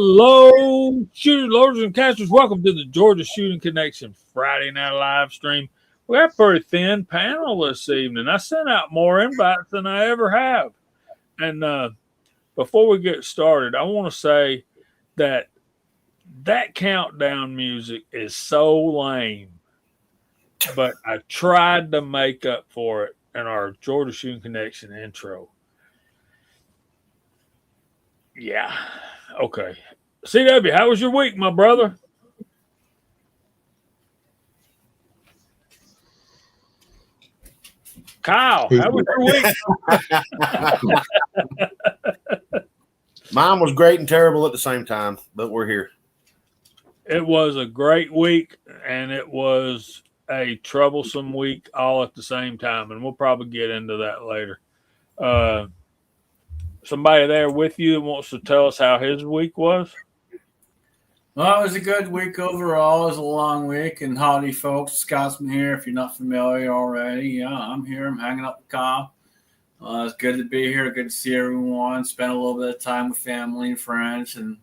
Hello, shooters, loaders, and casters. Welcome to the Georgia Shooting Connection Friday night live stream. We got a pretty thin panel this evening. I sent out more invites than I ever have. And before we get started, I want to say that countdown music is so lame, but I tried to make up for it in our Georgia Shooting Connection intro. Yeah. Okay. CW, how was your week, my brother? Kyle, how was your week? Mine was great and terrible at the same time, but we're here. It was a great week, and it was a troublesome week all at the same time, and we'll probably get into that later. Somebody there with you that wants to tell us how his week was? Well, it was a good week overall. It was a long week. And howdy, folks. Scotsman here. If you're not familiar already, yeah, I'm here. I'm hanging out with Kyle. It's good to be here. Good to see everyone. Spent a little bit of time with family and friends. And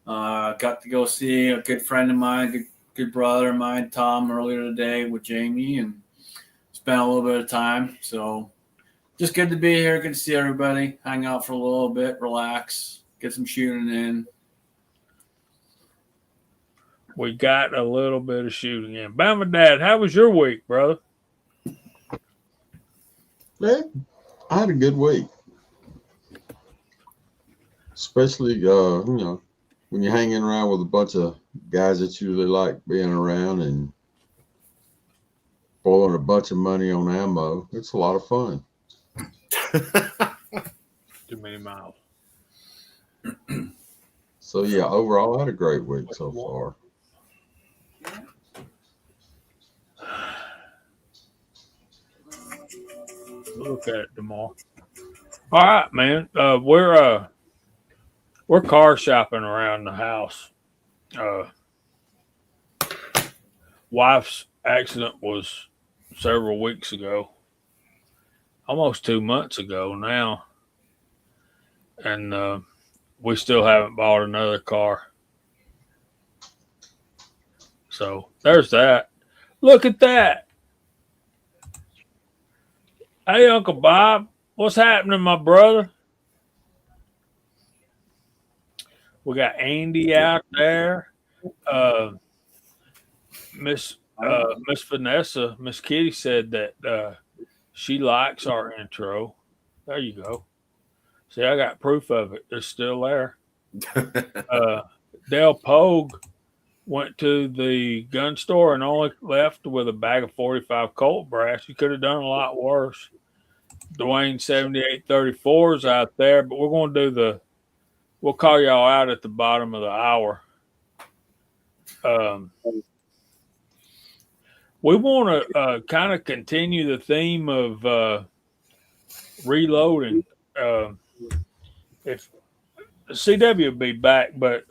got to go see a good friend of mine, good brother of mine, Tom, earlier today with Jamie. And spent a little bit of time. So just good to be here. Good to see everybody. Hang out for a little bit. Relax. Get some shooting in. We got a little bit of shooting in. Bama Dad, how was your week, brother? Man, I had a good week. Especially, when you're hanging around with a bunch of guys that you really like being around and boiling a bunch of money on ammo. It's a lot of fun. Too many miles. So, yeah, overall, I had a great week so far. Look at it tomorrow. All right, man. We're car shopping around the house. Wife's accident was several weeks ago, almost 2 months ago now, and we still haven't bought another car. So there's that. Look at that. Hey, Uncle Bob, what's happening, my brother? We got Andy out there. Miss Vanessa, Miss Kitty said that she likes our intro. There you go. See, I got proof of it. It's still there. Dale Pogue went to the gun store and only left with a bag of 45 Colt brass. You could have done a lot worse. Dwayne 7834's out there, but we're going to do we'll call y'all out at the bottom of the hour. We want to kind of continue the theme of reloading. If CW will be back, but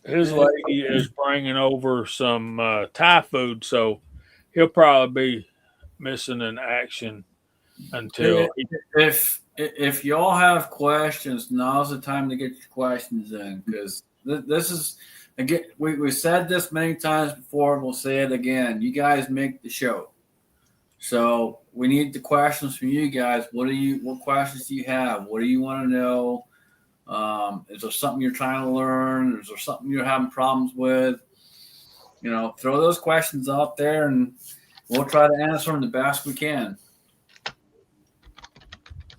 his lady is bringing over some Thai food, so he'll probably be missing in action until if y'all have questions, now's the time to get your questions in, because this is, again, we said this many times before, we'll say it again. You guys make the show, so we need the questions from you guys. What questions do you have? What do you want to know? Is there something you're trying to learn? Is there something you're having problems with? Throw those questions out there and we'll try to answer them the best we can.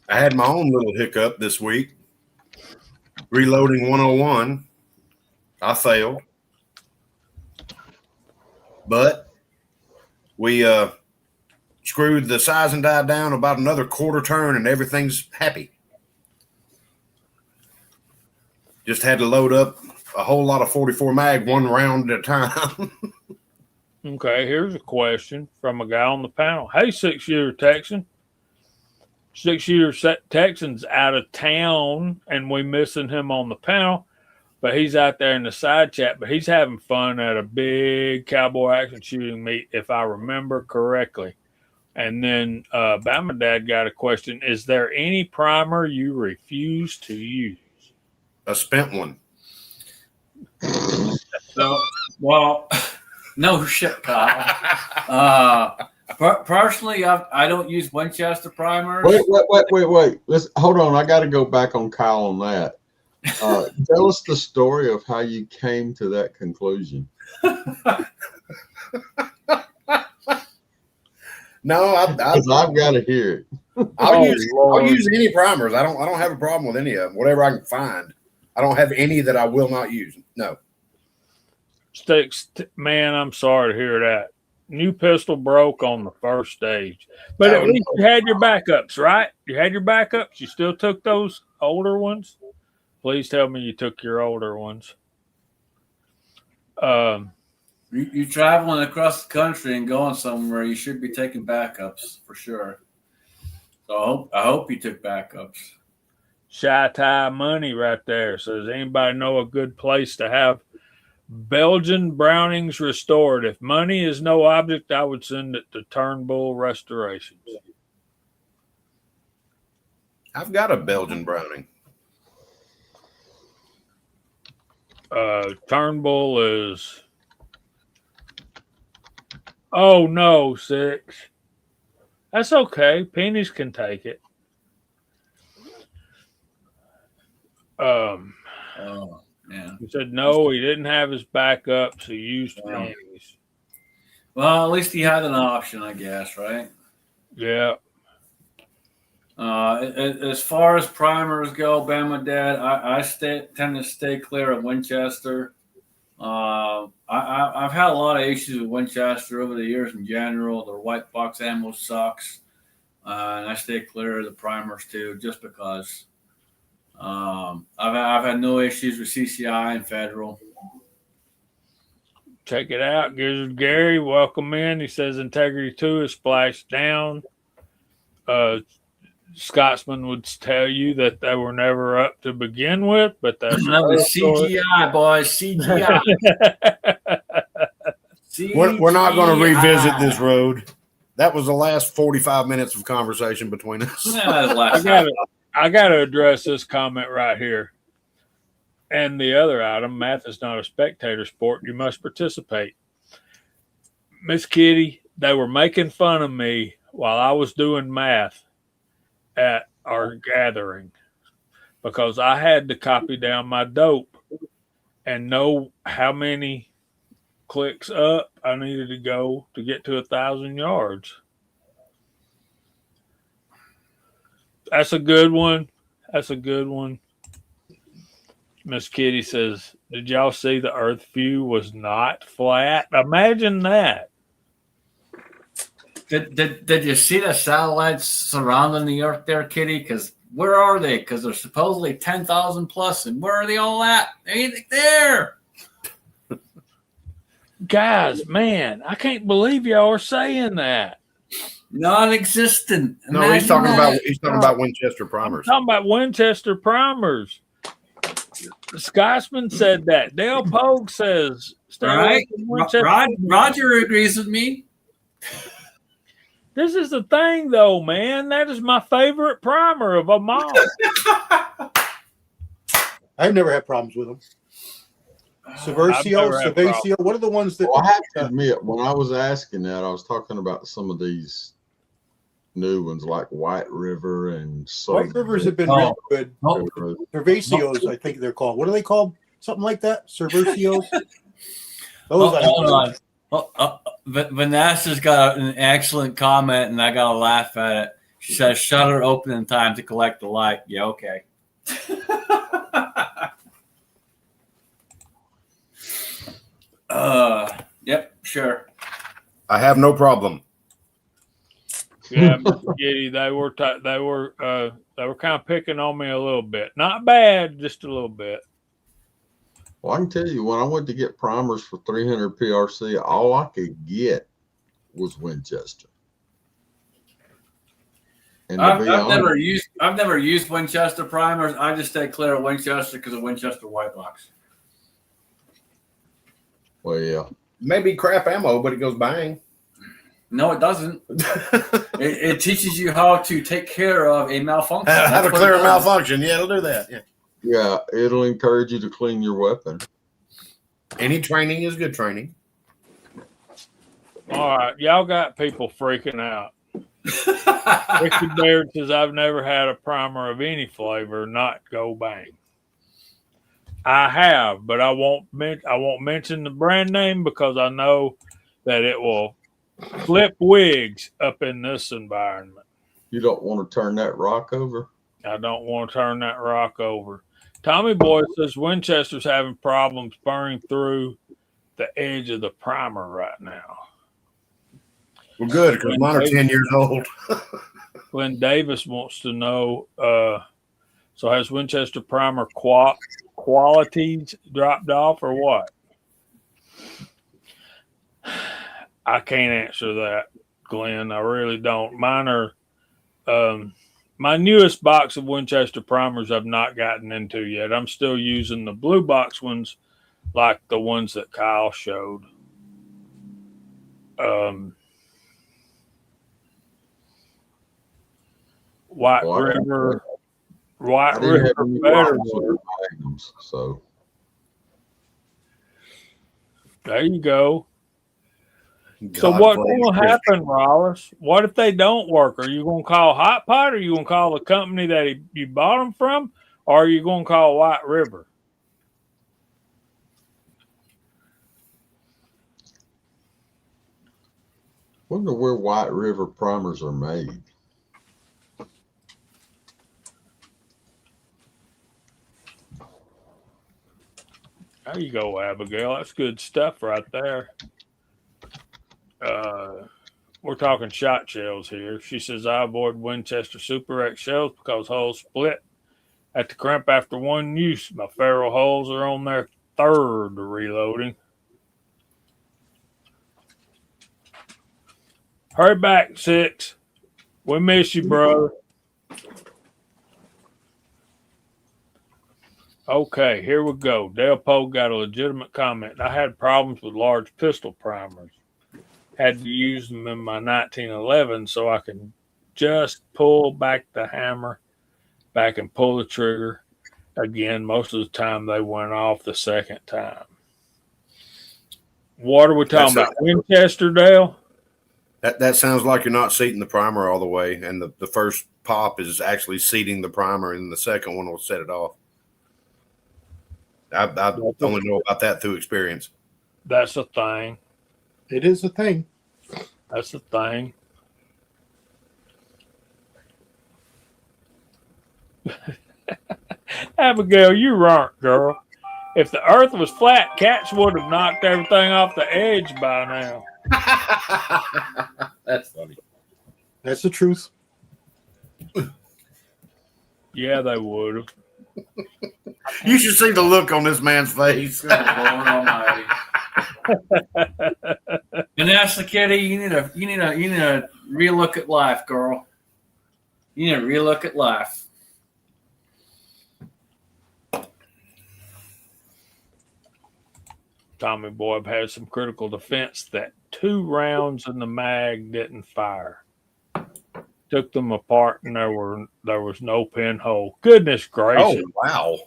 I had my own little hiccup this week. Reloading 101. I failed. But we screwed the size and die down about another quarter turn and everything's happy. Just had to load up a whole lot of 44 mag one round at a time. Okay, here's a question from a guy on the panel. Hey, 6-shooter Texan. 6-shooter Texan's out of town, and we missing him on the panel, but he's out there in the side chat, but he's having fun at a big cowboy action shooting meet, if I remember correctly. And then Bama Dad got a question. Is there any primer you refuse to use? A spent one. So, well, no shit, Kyle. Personally, I don't use Winchester primers. Wait. Let's hold on. I got to go back on Kyle on that. Tell us the story of how you came to that conclusion. No, I've got to hear it. I'll use any primers. I don't have a problem with any of them. Whatever I can find. I don't have any that I will not use. No. Sticks, man, I'm sorry to hear that. New pistol broke on the first stage, but at least you had your backups, right? You had your backups. You still took those older ones. Please tell me you took your older ones. You're traveling across the country and going somewhere. You should be taking backups for sure. So I hope you took backups. Shy Tie Money right there says, anybody know a good place to have Belgian Brownings restored? If money is no object, I would send it to Turnbull Restorations. I've got a Belgian Browning. Turnbull is... Oh, no, 6. That's okay. Pennies can take it. Yeah. He said no, he didn't have his backups. He used pennies. Well, at least he had an option, I guess, right? Yeah. As far as primers go, Bama Dad, I tend to stay clear of Winchester. I've had a lot of issues with Winchester over the years in general. Their white box ammo sucks, and I stay clear of the primers too, just because. I've had no issues with CCI and Federal. Check it out. Gizzard Gary, welcome in. He says Integrity 2 is splashed down. Scotsman would tell you that they were never up to begin with, but that's that was CGI, boys. CGI. We're not going to revisit this road. That was the last 45 minutes of conversation between us. I got to address this comment right here. And the other item, math is not a spectator sport. You must participate. Miss Kitty, they were making fun of me while I was doing math at our gathering because I had to copy down my dope and know how many clicks up I needed to go to get to 1,000 yards. That's a good one. That's a good one. Miss Kitty says, did y'all see the Earth view was not flat? Imagine that. Did you see the satellites surrounding the Earth there, Kitty? Because where are they? Because they're supposedly 10,000 plus, and where are they all at? They ain't there. Guys, man, I can't believe y'all are saying that. Non-existent. No, he's talking about Winchester primers. I'm talking about Winchester primers. Scotsman said that. Dale Pogue says, right? Roger agrees with me. This is the thing, though, man. That is my favorite primer of them all. I've never had problems with them. Seversio, what are the ones that? Well, I have to admit, when I was asking that, I was talking about some of these new ones like White River and White Rivers have been real good. Cervasios, I think they're called. What are they called? Something like that? Cerversios? Hold on. Vanessa's got an excellent comment, and I got to laugh at it. She says, shutter opening time to collect the light. Yeah, okay. Yep, sure. I have no problem. Yeah, Mr. Giddy, they were kind of picking on me a little bit. Not bad, just a little bit. Well, I can tell you, when I went to get primers for 300 PRC, all I could get was Winchester. And I've never used Winchester primers. I just stay clear of Winchester because of Winchester white box. Well, yeah. Maybe crap ammo, but it goes bang. No, it doesn't. it teaches you how to take care of a malfunction. How to clear a malfunction. Yeah, it'll do that. Yeah. Yeah, it'll encourage you to clean your weapon. Any training is good training. All right, y'all got people freaking out. Ricky Baird says, I've never had a primer of any flavor not go bang. I have, but I won't mention the brand name because I know that it will flip wigs up in this environment. You don't want to turn that rock over. I don't want to turn that rock over. Tommy Boy says Winchester's having problems burning through the edge of the primer right now. Well, good, because mine are 10 years old. Glenn Davis wants to know, so has Winchester primer qualities dropped off or what? I can't answer that, Glenn. I really don't. Mine are my newest box of Winchester primers I've not gotten into yet. I'm still using the blue box ones like the ones that Kyle showed. White River better. Magnums, so there you go. God, So what's going to happen, Rollis? What if they don't work? Are you going to call Hot Pot? Or are you going to call the company that you bought them from? Or are you going to call White River? wonder where White River primers are made. There you go, Abigail. That's good stuff right there. We're talking shot shells here. She says, I avoid Winchester Super X shells because holes split at the crimp after one use. My ferrule holes are on their third reloading. Hurry back, 6. We miss you, brother. Okay, here we go. Dale Poe got a legitimate comment. I had problems with large pistol primers. Had to use them in my 1911 so I can just pull back the hammer back and pull the trigger. Again, most of the time they went off the second time. What are we talking about? Winchester, Dale? That sounds like you're not seating the primer all the way, and the first pop is actually seating the primer, and the second one will set it off. I only know about that through experience. That's a thing. It is a thing. That's a thing. Abigail, you weren't, girl. If the earth was flat, cats would have knocked everything off the edge by now. That's funny. That's the truth. Yeah, they would have. You should see the look on this man's face. Good Lord Almighty. And that's the kitty. You need to relook at life, girl. You need to relook at life. Tommy Boy had some critical defense that 2 rounds in the mag didn't fire. Took them apart and there was no pinhole. Goodness gracious. Oh, wow.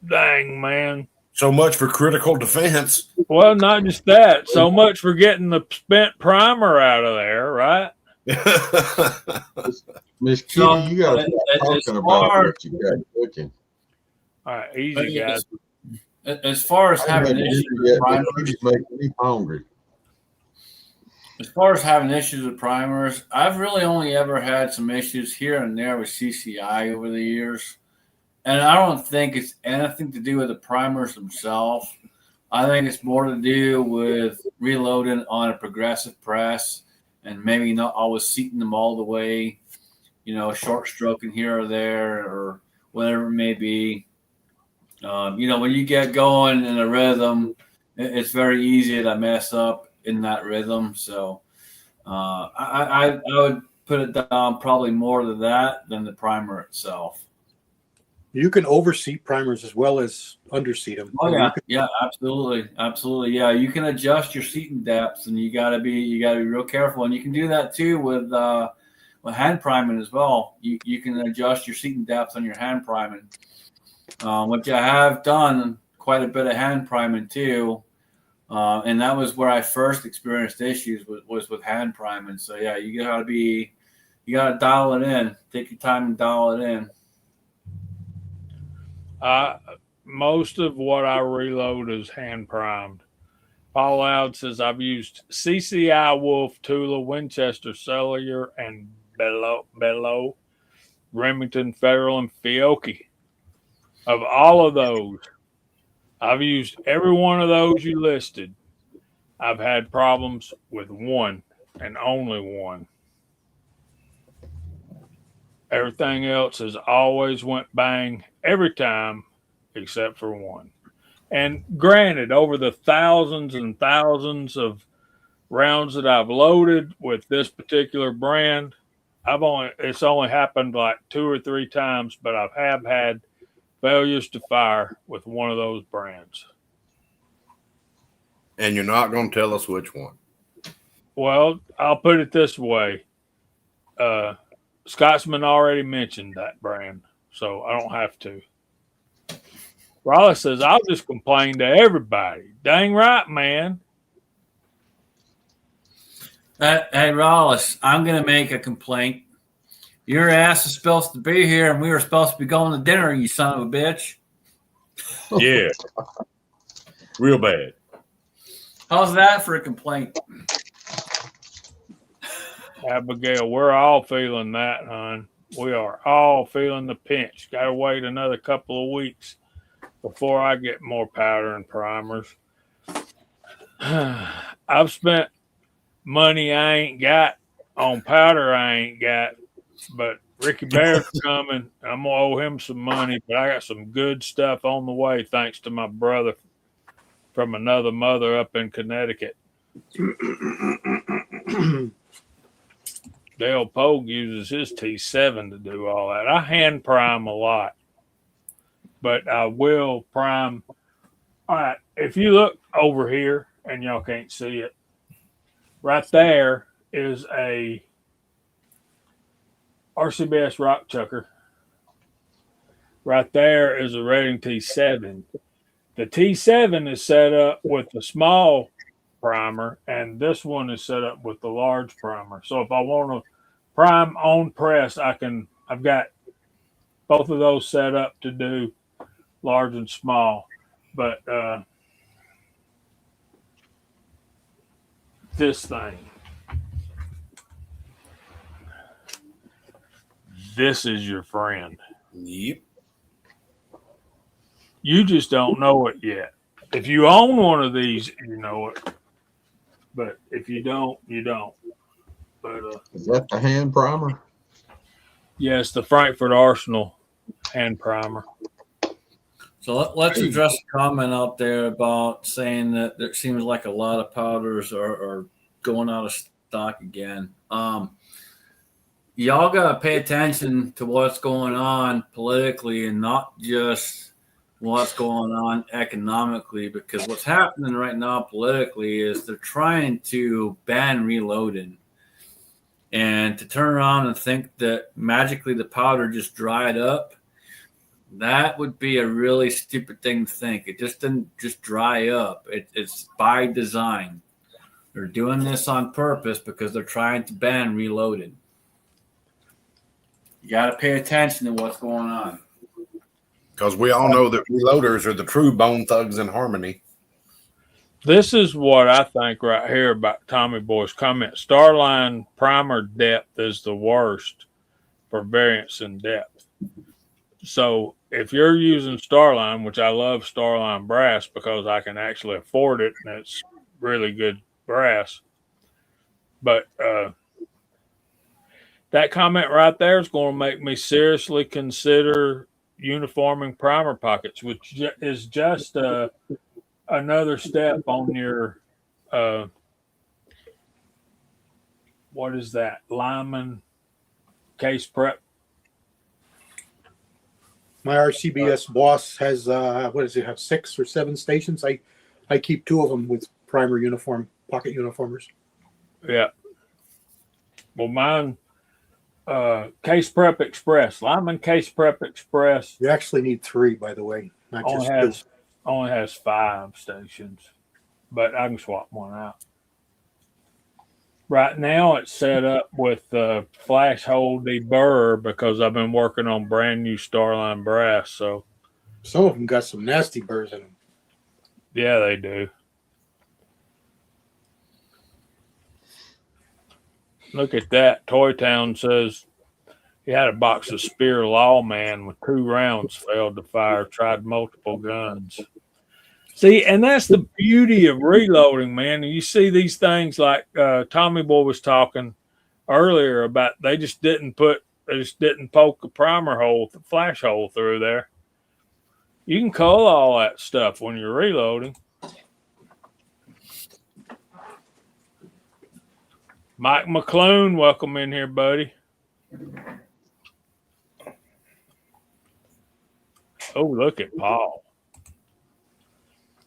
Dang, man. So much for critical defense. Well, not just that. So much for getting the spent primer out of there, right? Miss Kitty, you got to stop talking about what you got cooking. All right, easy, guys. As far as having issues with primers, making me hungry. as far as having issues with primers, I've really only ever had some issues here and there with CCI over the years. And I don't think it's anything to do with the primers themselves. I think it's more to do with reloading on a progressive press and maybe not always seating them all the way, short stroking here or there or whatever it may be. When you get going in a rhythm, it's very easy to mess up in that rhythm. So I would put it down probably more to that than the primer itself. You can overseat primers as well as underseat them. Oh yeah, absolutely. Yeah, you can adjust your seating depths, and you gotta be real careful. And you can do that too with hand priming as well. You can adjust your seating depth on your hand priming. which I have done quite a bit of hand priming too. And that was where I first experienced issues was with hand priming. So yeah, you gotta dial it in. Take your time and dial it in. Most of what I reload is hand primed. Paul Loud says I've used CCI, Wolf, Tula, Winchester, Cellular, and Bellow, Remington, Federal, and Fiocchi. Of all of those, I've used every one of those you listed. I've had problems with one and only one. Everything else has always went bang every time except for one. And granted, over the thousands and thousands of rounds that I've loaded with this particular brand, it's only happened like 2 or 3 times, but I have had failures to fire with one of those brands. And you're not going to tell us which one. Well, I'll put it this way. Scotsman already mentioned that brand, so I don't have to. Raleigh says, I'll just complain to everybody. Dang right, man. Hey, Rollis, I'm going to make a complaint. Your ass is supposed to be here, and we were supposed to be going to dinner, you son of a bitch. Yeah. Real bad. How's that for a complaint? Abigail, we're all feeling that, hon. We are all feeling the pinch. Got to wait another couple of weeks before I get more powder and primers. I've spent money I ain't got on powder I ain't got, but Ricky Bear's coming. I'm going to owe him some money, but I got some good stuff on the way thanks to my brother from another mother up in Connecticut. Dale Pogue uses his T7 to do all that. I hand prime a lot, but I will prime. All right, if you look over here, and y'all can't see it, right there is a RCBS Rock Chucker. Right there is a Redding T7. The T7 is set up with the small primer, and this one is set up with the large primer. So if I want to prime on press, I've got both of those set up to do large and small. But this thing, this is your friend. Yep. You just don't know it yet. If you own one of these, you know it. But if you don't, you don't. But is that the hand primer? yes, the Frankfurt Arsenal hand primer. So let's address a comment out there about saying that there seems like a lot of powders are going out of stock again. Y'all got to pay attention to what's going on politically and not just what's going on economically, because what's happening right now politically is they're trying to ban reloading. And to turn around and think that magically the powder just dried up, that would be a really stupid thing to think. It just didn't just dry up. It's by design. They're doing this on purpose because they're trying to ban reloading. You got to pay attention to what's going on. Because we all know that reloaders are the true bone thugs in harmony. This is what I think right here about Tommy Boy's comment. Starline primer depth is the worst for variance in depth. So if you're using Starline, which I love Starline brass because I can actually afford it and it's really good brass. But that comment right there is going to make me seriously consider uniforming primer pockets, which is just another step on your what is that, Lyman case prep. My RCBS boss has what does it have, 6 or 7 stations? I keep 2 of them with primer uniform pocket uniformers. Yeah. Well, mine Case Prep Express, Lyman Case Prep Express You actually need 3, by the way, not only just 2. has 5 stations, but I can swap one out. Right now, it's set up with flash hole deburr because I've been working on brand new Starline brass. So Some of them got some nasty burrs in them. yeah, they do. Look at that. Toy Town says he had a box of Spear Lawman with 2 rounds failed to fire, tried multiple guns. See, and that's the beauty of reloading, man. You see these things like Tommy Boy was talking earlier about they just didn't poke a primer hole, flash hole through there. You can cull all that stuff when you're reloading. Mike McClune, welcome in here, buddy. Oh, look at Paul.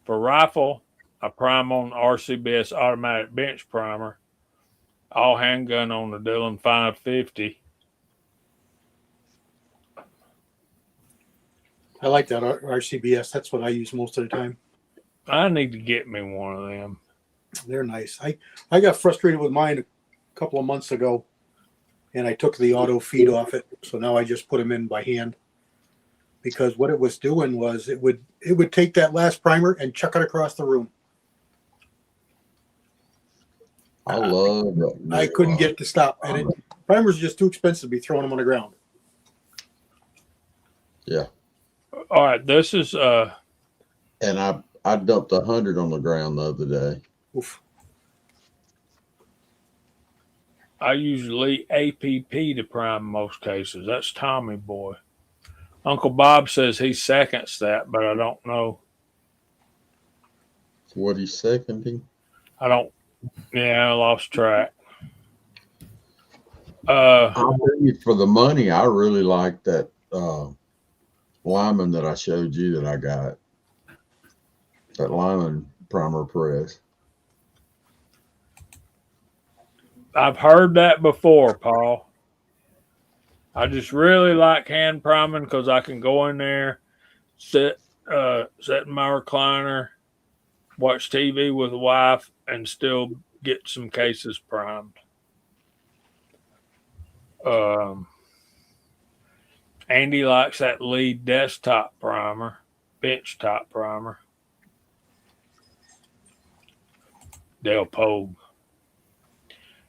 For rifle, I prime on RCBS automatic bench primer. All handgun on the Dillon 550. I like that RCBS. That's what I use most of the time. I need to get me one of them. They're nice. I got frustrated with mine a couple of months ago, and I took the auto feed off it. So now I just put them in by hand. Because what it was doing was it would take that last primer and chuck it across the room. I love that. I couldn't get it to stop, and primers are just too expensive to be throwing them on the ground. Yeah. All right, this is And I dumped 100 on the ground the other day. Oof. I usually APP to prime in most cases. That's Tommy Boy. Uncle Bob says he seconds that, but I don't know. What he's seconding? I don't. Yeah, I lost track. I'll tell you, for the money, I really like that Lyman that I showed you that I got. That Lyman primer press. I've heard that before, Paul. I just really like hand priming because I can go in there, sit in my recliner, watch TV with the wife, and still get some cases primed. Andy likes that lead desktop primer, bench top primer. Del Pogue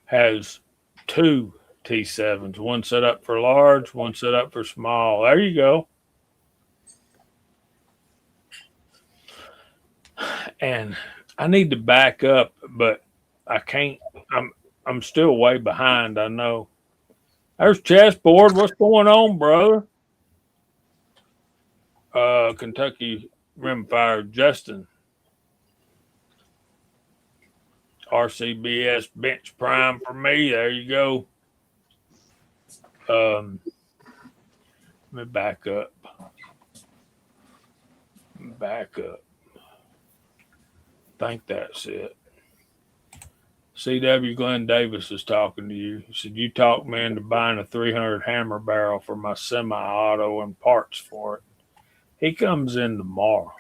has 2 T7s, one set up for large, one set up for small. There you go. And I need to back up, but I can't. I'm still way behind, I know. There's Chessboard. What's going on, brother? Kentucky Rimfire Justin. RCBS bench prime for me. There you go. Let me back up. I think that's it. CW Glenn Davis is talking to you. He said, you talked me into buying a 300 hammer barrel for my semi-auto and parts for it. He comes in tomorrow.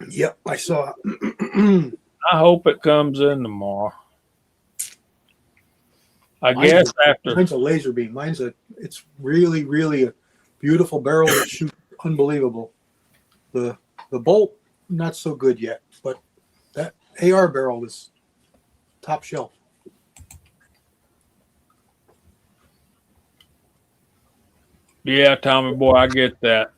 Yep, I saw it. I hope it comes in tomorrow. Mine's a laser beam. It's really, really a beautiful barrel that shoots unbelievable. The bolt, not so good yet, but that AR barrel is top shelf. Yeah, Tommy Boy, I get that.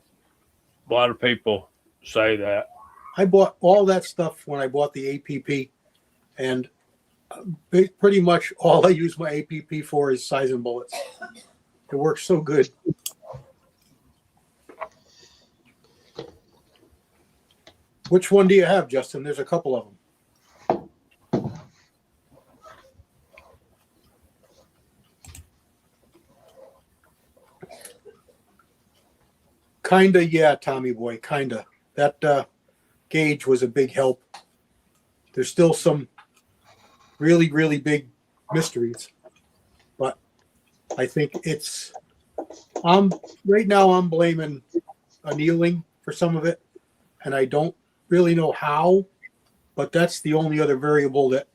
A lot of people say that. I bought all that stuff when I bought the APP, and pretty much all I use my APP for is size and bullets. It works so good. Which one do you have, Justin? There's a couple of them. Kinda, yeah, Tommy Boy, kinda. That gauge was a big help. There's still some really, really big mysteries, but I think right now I'm blaming annealing for some of it, and I don't really know how, but that's the only other variable that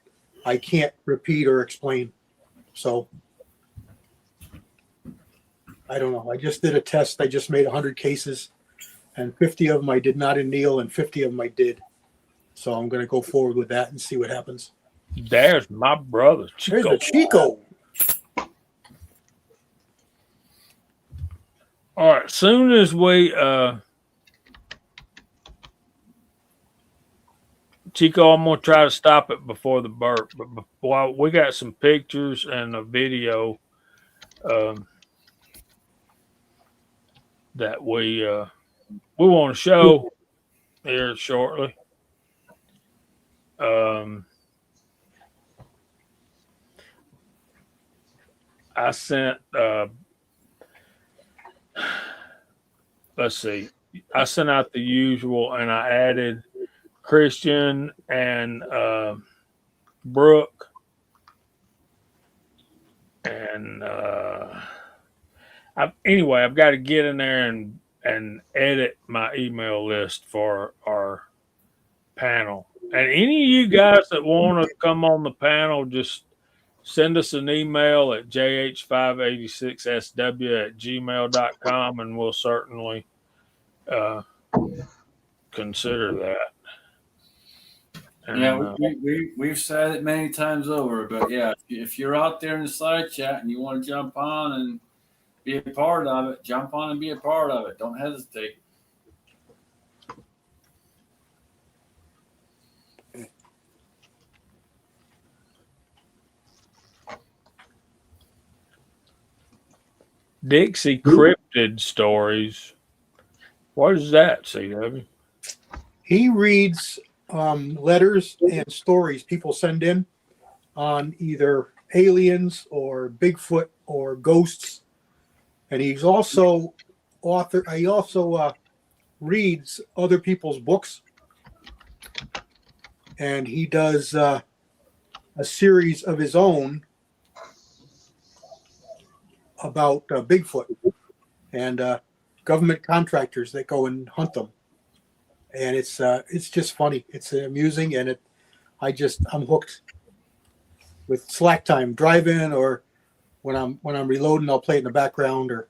I can't repeat or explain. So I don't know. I just did a test. I just made 100 cases, and 50 of them I did not anneal, and 50 of them I did. So I'm going to go forward with that and see what happens. There's my brother, There's Chico. the Chico. All right, soon as we Chico, I'm gonna try to stop it before the burp, but while we got some pictures and a video that we want to show here shortly. I sent let's see, I sent out the usual, and I added Christian and Brooke, and I've got to get in there and edit my email list for our panel. And any of you guys that want to come on the panel, just send us an email at jh586sw@gmail.com, and we'll certainly consider that. And, Yeah, we've said it many times over, but yeah, if you're out there in the side chat and you want to jump on and be a part of it, jump on and be a part of it. Don't hesitate. Dixie Cryptid Stories. What is that, CW? He reads letters and stories people send in on either aliens or Bigfoot or ghosts, and he's also author. He also reads other people's books, and he does a series of his own about Bigfoot and government contractors that go and hunt them. And it's just funny. It's amusing, and I'm hooked. With slack time, drive-in, or when I'm reloading, I'll play it in the background. Or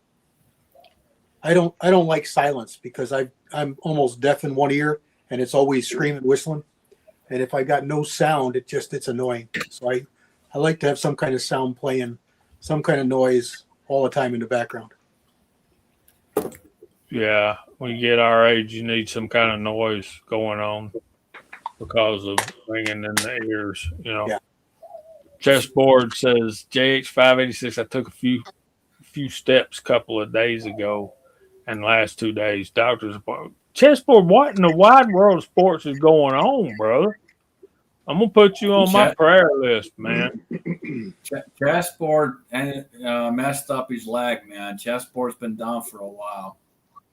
I don't like silence because I'm almost deaf in one ear, and it's always screaming, whistling. And if I got no sound, it's annoying. So I like to have some kind of sound playing, some kind of noise all the time in the background. Yeah, when you get our age, you need some kind of noise going on because of ringing in the ears, you know. Yeah. Chessboard says JH586. I took a few steps a couple of days ago, and last 2 days, doctor's appointment. Chessboard, what in the wide world of sports is going on, brother? I'm gonna put you on my prayer list, man. Chessboard and messed up his leg, man. Chessboard's been down for a while.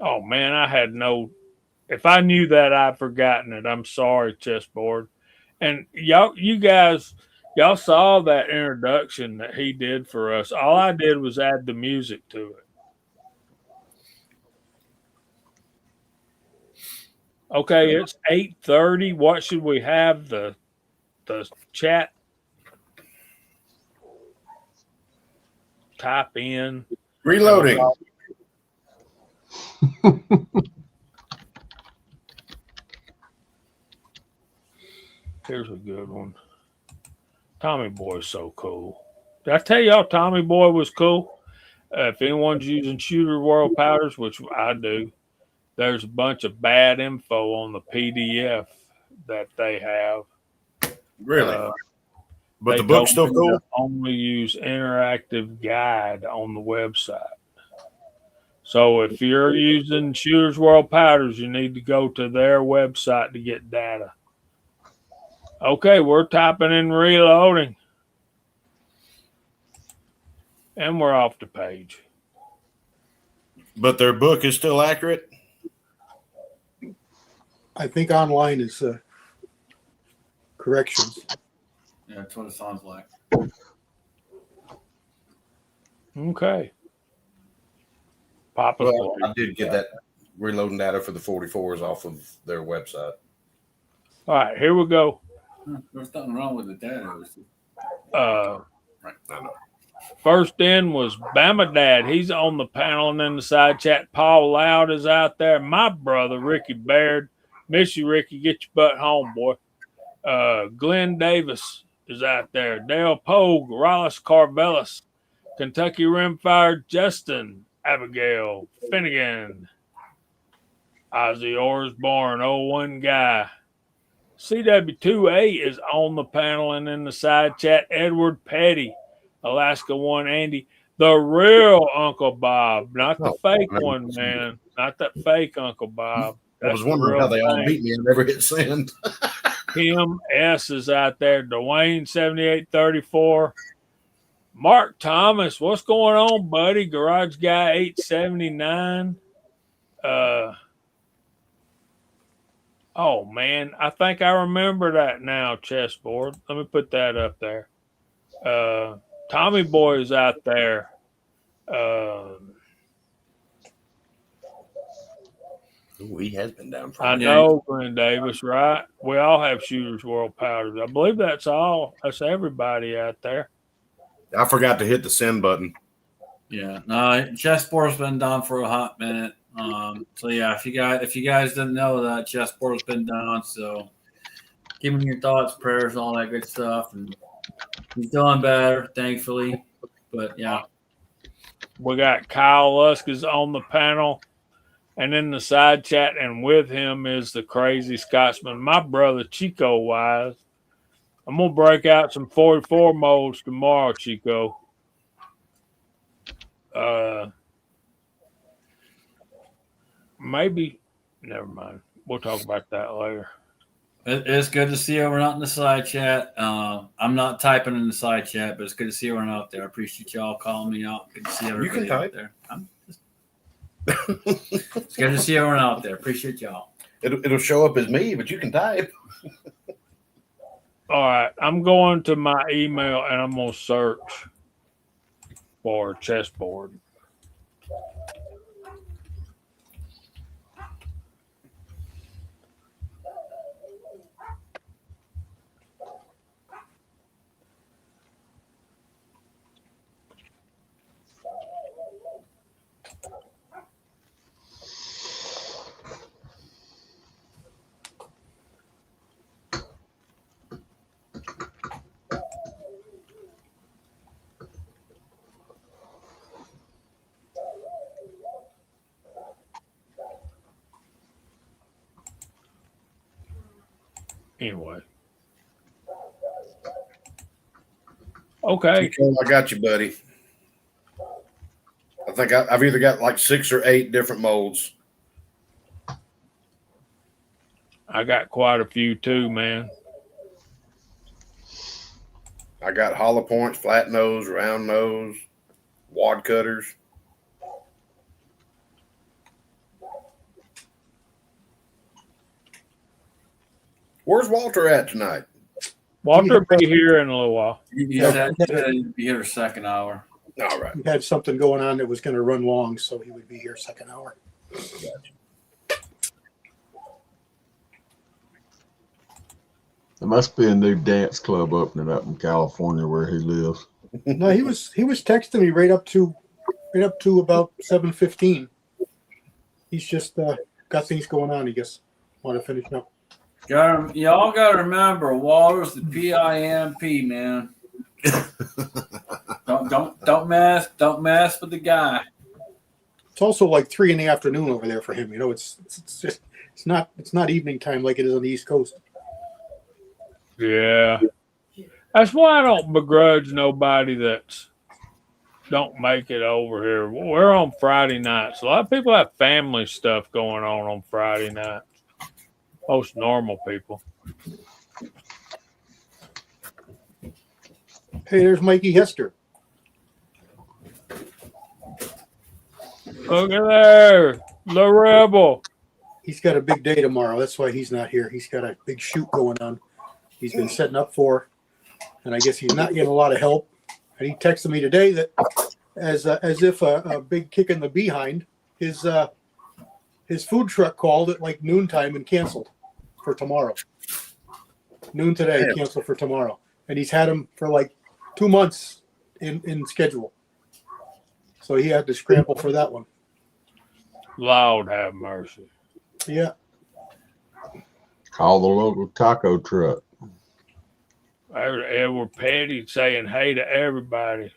Oh man, if I knew that, I'd forgotten it. I'm sorry, Chessboard. And you guys saw that introduction that he did for us. All I did was add the music to it. Okay, it's 8:30. What should we have the chat type in? Reloading. Here's a good one. Tommy Boy's so cool. Did I tell y'all Tommy Boy was cool? If anyone's using Shooter World powders, which I do, there's a bunch of bad info on the PDF that they have. Really? But the book's still cool? Only use interactive guide on the website. So if you're using Shooter's World powders, you need to go to their website to get data. Okay, we're typing in reloading. And we're off the page. But their book is still accurate? I think online is corrections. Yeah, that's what it sounds like. Okay. Papa's Well, boy. I did get that reloading data for the 44s off of their website. All right, here we go. There's nothing wrong with the data. Right. I know. First in was Bama Dad. He's on the panel and in the side chat. Paul Loud is out there. My brother, Ricky Baird. Miss you, Ricky. Get your butt home, boy. Glenn Davis is out there. Dale Pogue, Rollis Carvelis, Kentucky Rimfire, Justin, Abigail, Finnegan, Ozzy Osborne, 01 guy. CW28 is on the panel and in the side chat. Edward Petty, Alaska 1 Andy, the real Uncle Bob, not the fake one, man. Not that fake Uncle Bob. I was wondering how they all beat me and never hit send. Kim S is out there. Dwayne 7834. Mark Thomas, what's going on, buddy? Garage Guy 879. Oh man, I think I remember that now, chessboard. Let me put that up there. Tommy Boy is out there. Ooh, he has been down for I know Glenn Davis, right? We all have Shooters World powders. I believe that's all. That's everybody out there. I forgot to hit the send button. Yeah, no, chessboard's been down for a hot minute. So yeah, if you guys didn't know that, chessboard's been down. So give him your thoughts, prayers, all that good stuff, and he's doing better, thankfully. But yeah, We got Kyle Lusk is on the panel and in the side chat, and with him is the crazy Scotsman, my brother Chico Wise. I'm gonna break out some 44 molds tomorrow, Chico. Maybe, never mind. We'll talk about that later. it's good to see everyone out in the side chat. I'm not typing in the side chat, but it's good to see everyone out there. I appreciate y'all calling me out. Good to see everybody out there. It's good to see everyone out there. Appreciate y'all. It'll show up as me, but you can type. All right, I'm going to my email and I'm gonna search for chessboard. Anyway. Okay. I got you, buddy. I think I've either got like 6 or 8 different molds. I got quite a few too, man. I got hollow points, flat nose, round nose, wad cutters. Where's Walter at tonight? Walter will be here in a little while. He said he'd be here second hour. All right. He had something going on that was going to run long, so he would be here second hour. There must be a new dance club opening up in California where he lives. No, he was texting me right up to about 7:15. He's just got things going on. He just want to finish up. Y'all got to remember, Walter's the PIMP, man. don't mess with the guy. It's also like 3 PM over there for him. You know, it's just it's not evening time like it is on the East Coast. Yeah. That's why I don't begrudge nobody that's don't make it over here. We're on Friday nights. A lot of people have family stuff going on Friday night. Most normal people. Hey, there's Mikey Hester. Look at there, the rebel. He's got a big day tomorrow. That's why he's not here. He's got a big shoot going on. He's been setting up for, and I guess he's not getting a lot of help. And he texted me today that as if a big kick in the behind. His food truck called at like noontime and canceled for tomorrow. Noon today, Damn. canceled for tomorrow, and he's had him for like 2 months in schedule. So he had to scramble for that one. Lord have mercy. Yeah. Call the local taco truck. I heard Edward Petty saying hey to everybody.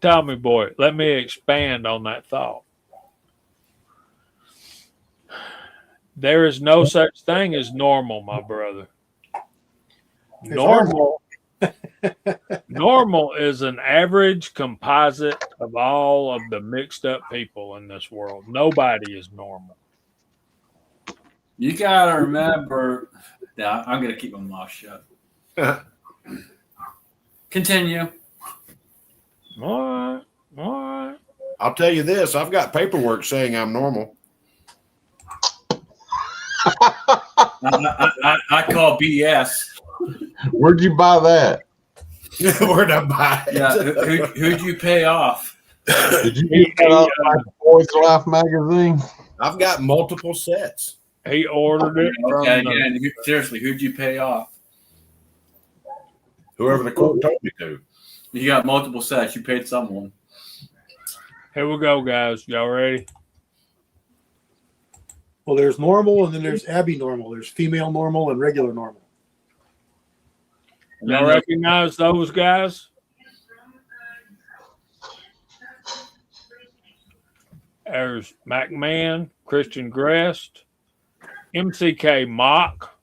Tommy boy, let me expand on that thought. There is no such thing as normal, my brother. Normal normal is an average composite of all of the mixed up people in this world. Nobody is normal. You gotta remember. Yeah, I'm gonna keep my mouth shut. Continue. All right. I'll tell you this: I've got paperwork saying I'm normal. I call BS. Where'd you buy that? Where'd I buy it? Yeah, who'd you pay off? Did you get that out of Boys Life magazine? I've got multiple sets. He ordered it from Okay, the, again, seriously, who'd you pay off? Whoever the court told me to. You got multiple sets. You paid someone. Here we go, guys. Y'all ready? Well, there's normal, and then there's abnormal. There's female normal and regular normal. Y'all recognize those guys? There's McMahon, Christian Grest, MCK Mock,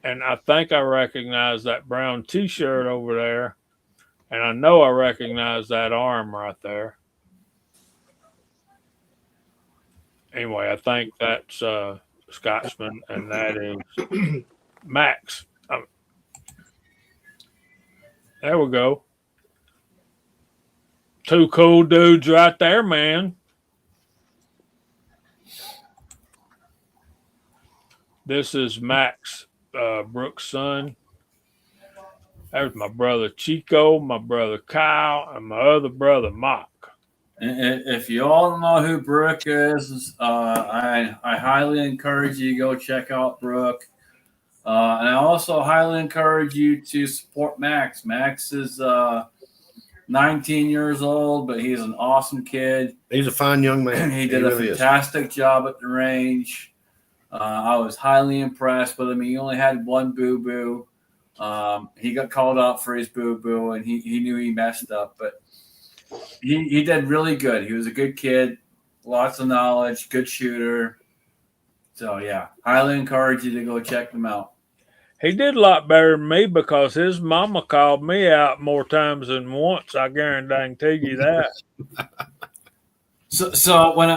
and I think I recognize that brown T-shirt over there, and I know I recognize that arm right there. Anyway, I think that's Scotsman, and that is Max. There we go. Two cool dudes right there, man. This is Max Brooks' son. There's my brother Chico, my brother Kyle, and my other brother Mock. If you all don't know who Brooke is, I highly encourage you to go check out Brooke. And I also highly encourage you to support Max. Max is 19 years old, but he's an awesome kid. He's a fine young man. He did a fantastic job at the range. I was highly impressed with him. He only had one boo-boo. He got called out for his boo-boo, and he knew he messed up. But he did really good. He was a good kid, lots of knowledge, good shooter. So, yeah, highly encourage you to go check him out. He did a lot better than me because his mama called me out more times than once. I guarantee you that. So when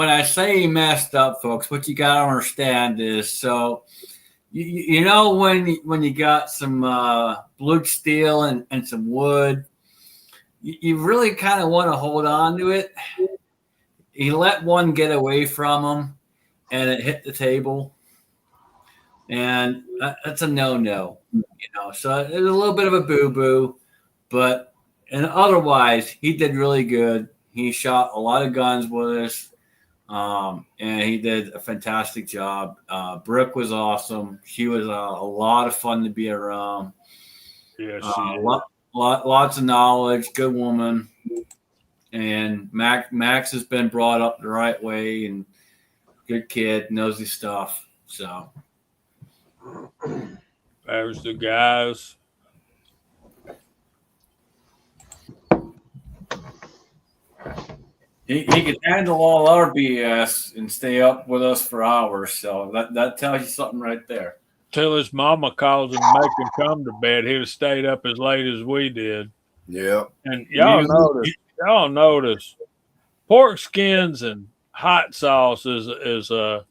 I say he messed up, folks, what you got to understand is you know when you got some blue steel and some wood, you really kind of want to hold on to it. He let one get away from him, and it hit the table, and that's a no. So it's a little bit of a boo-boo, and otherwise he did really good. He shot a lot of guns with us, and he did a fantastic job. Brooke was awesome. She was a lot of fun to be around. Yes, lots of knowledge, good woman. And Max has been brought up the right way, and good kid, knows his stuff. So there's the guys. He could handle all our BS and stay up with us for hours. So that tells you something right there. Till his mama calls him and make him come to bed, he'd have stayed up as late as we did. Yeah. And y'all notice pork skins and hot sauce is a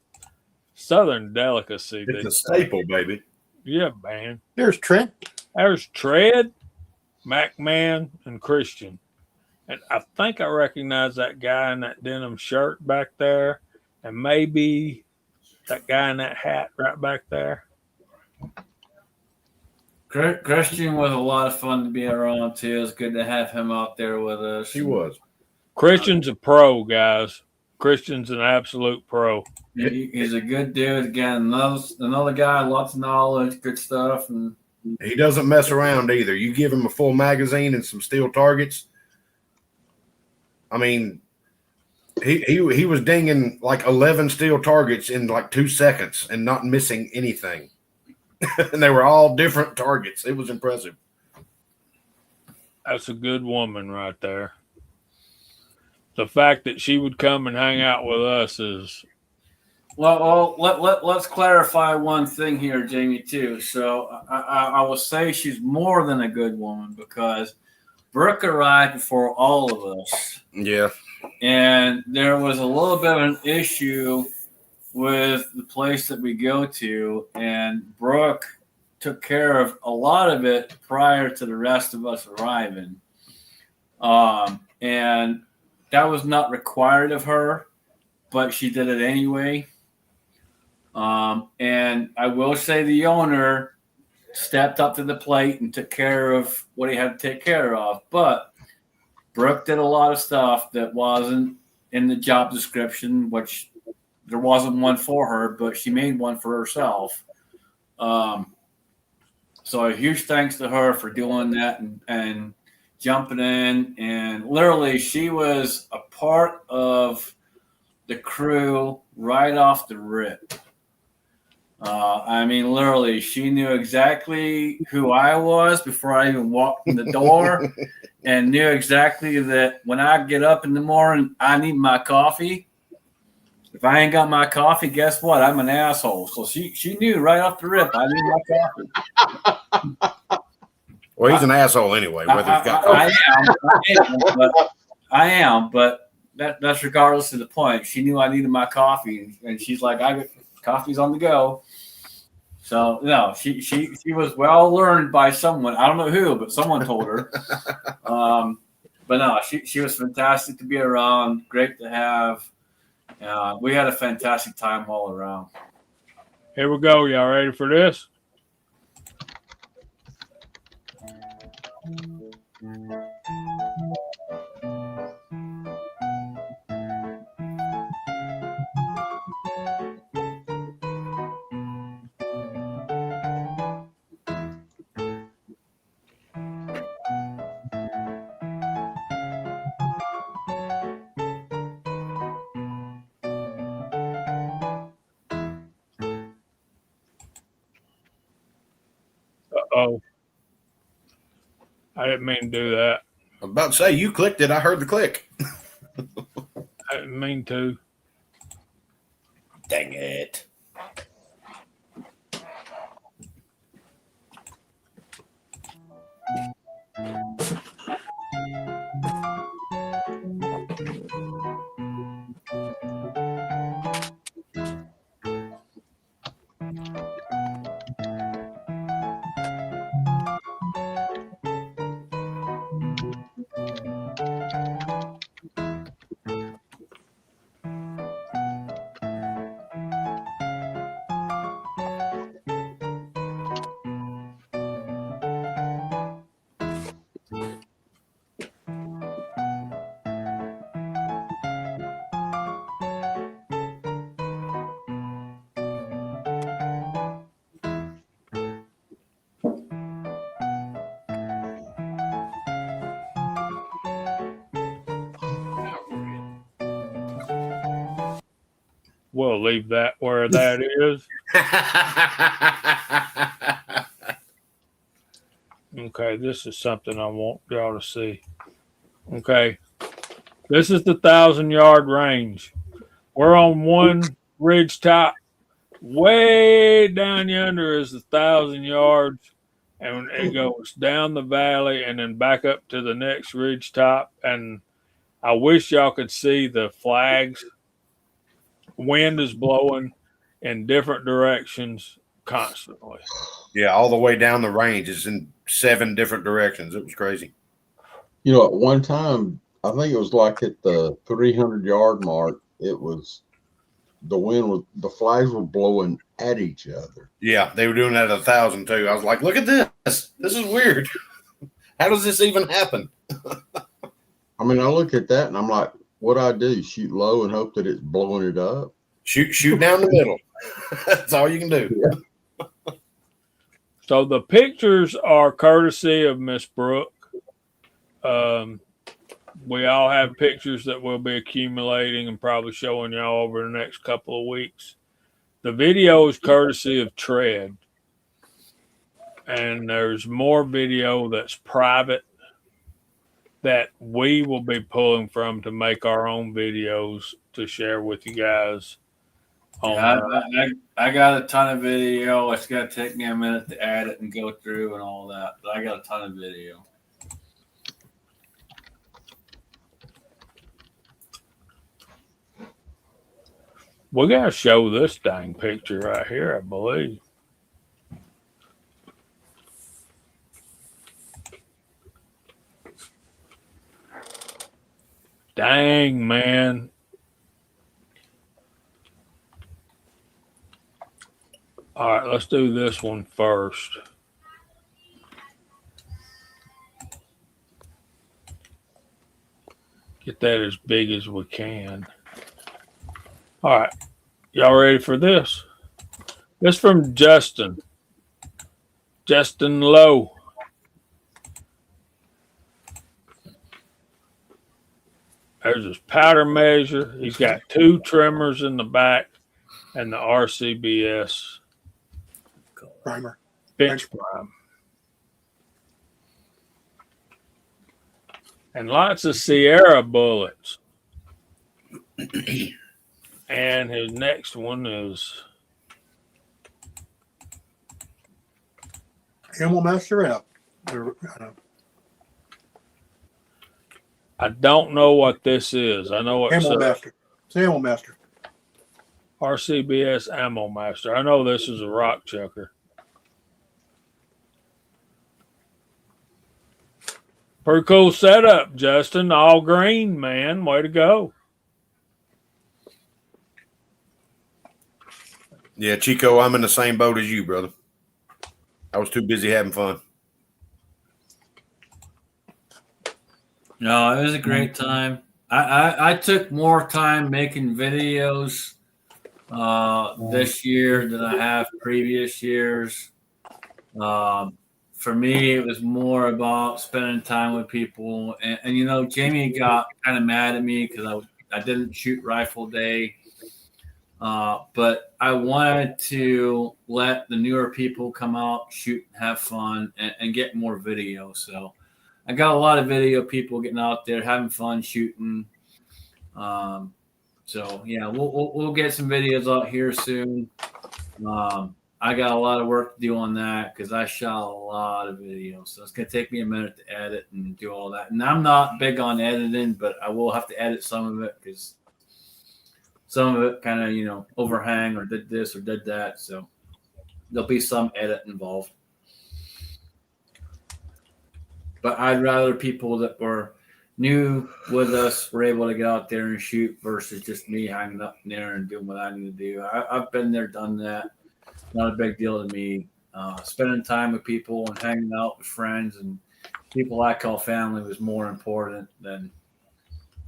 Southern delicacy. It's a staple, baby. Yeah, man. There's Trent. There's Tread, McMahon, and Christian. And I think I recognize that guy in that denim shirt back there, and maybe that guy in that hat right back there. Christian was a lot of fun to be around too. It's good to have him out there with us. He was. Christian's a pro, guys. Christian's an absolute pro. He's a good dude. Again, another guy, lots of knowledge, good stuff, and He doesn't mess around either. You give him a full magazine and some steel targets. I mean, he was dinging like 11 steel targets in like 2 seconds and not missing anything. And they were all different targets. It was impressive. That's a good woman right there. The fact that she would come and hang out with us is well. Let's clarify one thing here, Jamie. Too. So I will say she's more than a good woman because Brooke arrived before all of us. Yeah. And there was a little bit of an issue with the place that we go to, and Brooke took care of a lot of it prior to the rest of us arriving. And that was not required of her, but she did it anyway. And I will say the owner stepped up to the plate and took care of what he had to take care of. But Brooke did a lot of stuff that wasn't in the job description, which there wasn't one for her, but she made one for herself. So a huge thanks to her for doing that and jumping in. And literally, she was a part of the crew right off the rip. I mean, literally, she knew exactly who I was before I even walked in the door and knew exactly that when I get up in the morning, I need my coffee. If I ain't got my coffee, guess what? I'm an asshole. So she knew right off the rip I need my coffee. Well, he's an asshole anyway, whether he's got coffee. I am, but that's regardless of the point. She knew I needed my coffee, and she's like, I got coffee's on the go. So no, she was well learned by someone. I don't know who, but someone told her. But no, she was fantastic to be around. Great to have. We had a fantastic time all around. here we go. Y'all ready for this? Uh-oh. I didn't mean to do that. I was about to say, you clicked it. I heard the click. I didn't mean to. Dang it. We'll leave that where that is. Okay, this is something I want y'all to see. Okay, this is the 1,000-yard range. We're on one ridge top. Way down yonder is 1,000 yards, and it goes down the valley and then back up to the next ridge top. And I wish y'all could see the flags. Wind is blowing in different directions constantly. Yeah, all the way down the range is in 7 different directions. It was crazy. You know, at one time, I think it was like at the 300-yard mark, it was the flags were blowing at each other. Yeah, they were doing that at 1,000 too. I was like, look at this. This is weird. How does this even happen? I mean, I look at that and I'm like, what I do? Shoot low and hope that it's blowing it up? Shoot down the middle. That's all you can do. Yeah. So the pictures are courtesy of Miss Brooke. We all have pictures that we'll be accumulating and probably showing y'all over the next couple of weeks. The video is courtesy of Tread. And there's more video that's private that we will be pulling from to make our own videos to share with you guys. I got a ton of video. It's going to take me a minute to add it and go through and all that, but I got a ton of video. We got to show this dang picture right here, I believe. Dang, man. All right, let's do this one first. Get that as big as we can. All right. Y'all ready for this? This from Justin. Justin Lowe. There's his powder measure. He's got 2 trimmers in the back and the RCBS Primer. bench prime. And lots of Sierra bullets. And his next one is Ammo Master app. I don't know what this is. I know it's Ammo Master. It's Ammo Master. RCBS Ammo Master. I know this is a rock chucker. Pretty cool setup, Justin. All green, man. Way to go. Yeah, Chico, I'm in the same boat as you, brother. I was too busy having fun. No, it was a great time. I took more time making videos this year than I have previous years. For me, it was more about spending time with people. And you know, Jamie got kind of mad at me because I didn't shoot rifle day. But I wanted to let the newer people come out, shoot, have fun, and get more video. So I got a lot of video people getting out there, having fun shooting. So yeah, we'll get some videos out here soon. I got a lot of work to do on that because I shot a lot of videos. So it's gonna take me a minute to edit and do all that. And I'm not big on editing, but I will have to edit some of it because some of it kind of, you know, overhang or did this or did that. So there'll be some edit involved. But I'd rather people that were new with us were able to get out there and shoot versus just me hanging up in there and doing what I need to do. I've been there, done that. Not a big deal to me. Spending time with people and hanging out with friends and people I call family was more important than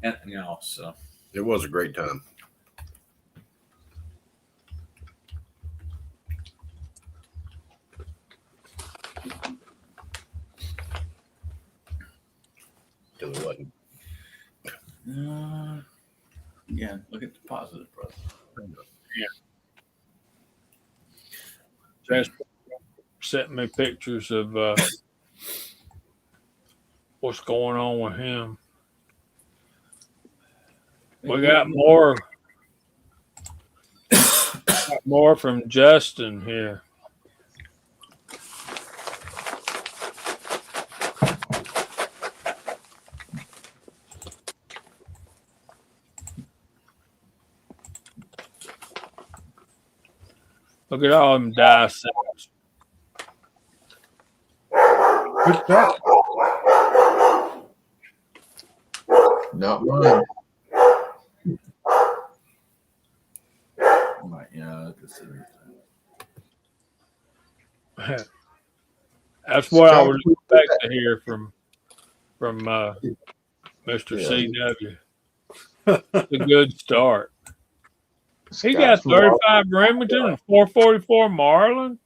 anything else. So It was a great time. Till it wasn't. yeah, look at the positive, brother. Just sent me pictures of what's going on with him. We got more from Justin here. Look at all them die sets. Good stuff. Not mine. right. Yeah, I consider That's what I would Scott, expect to hear from Mr. yeah, CW. It's a good start. He got Scott's more 35 Remington and 444 Marlin.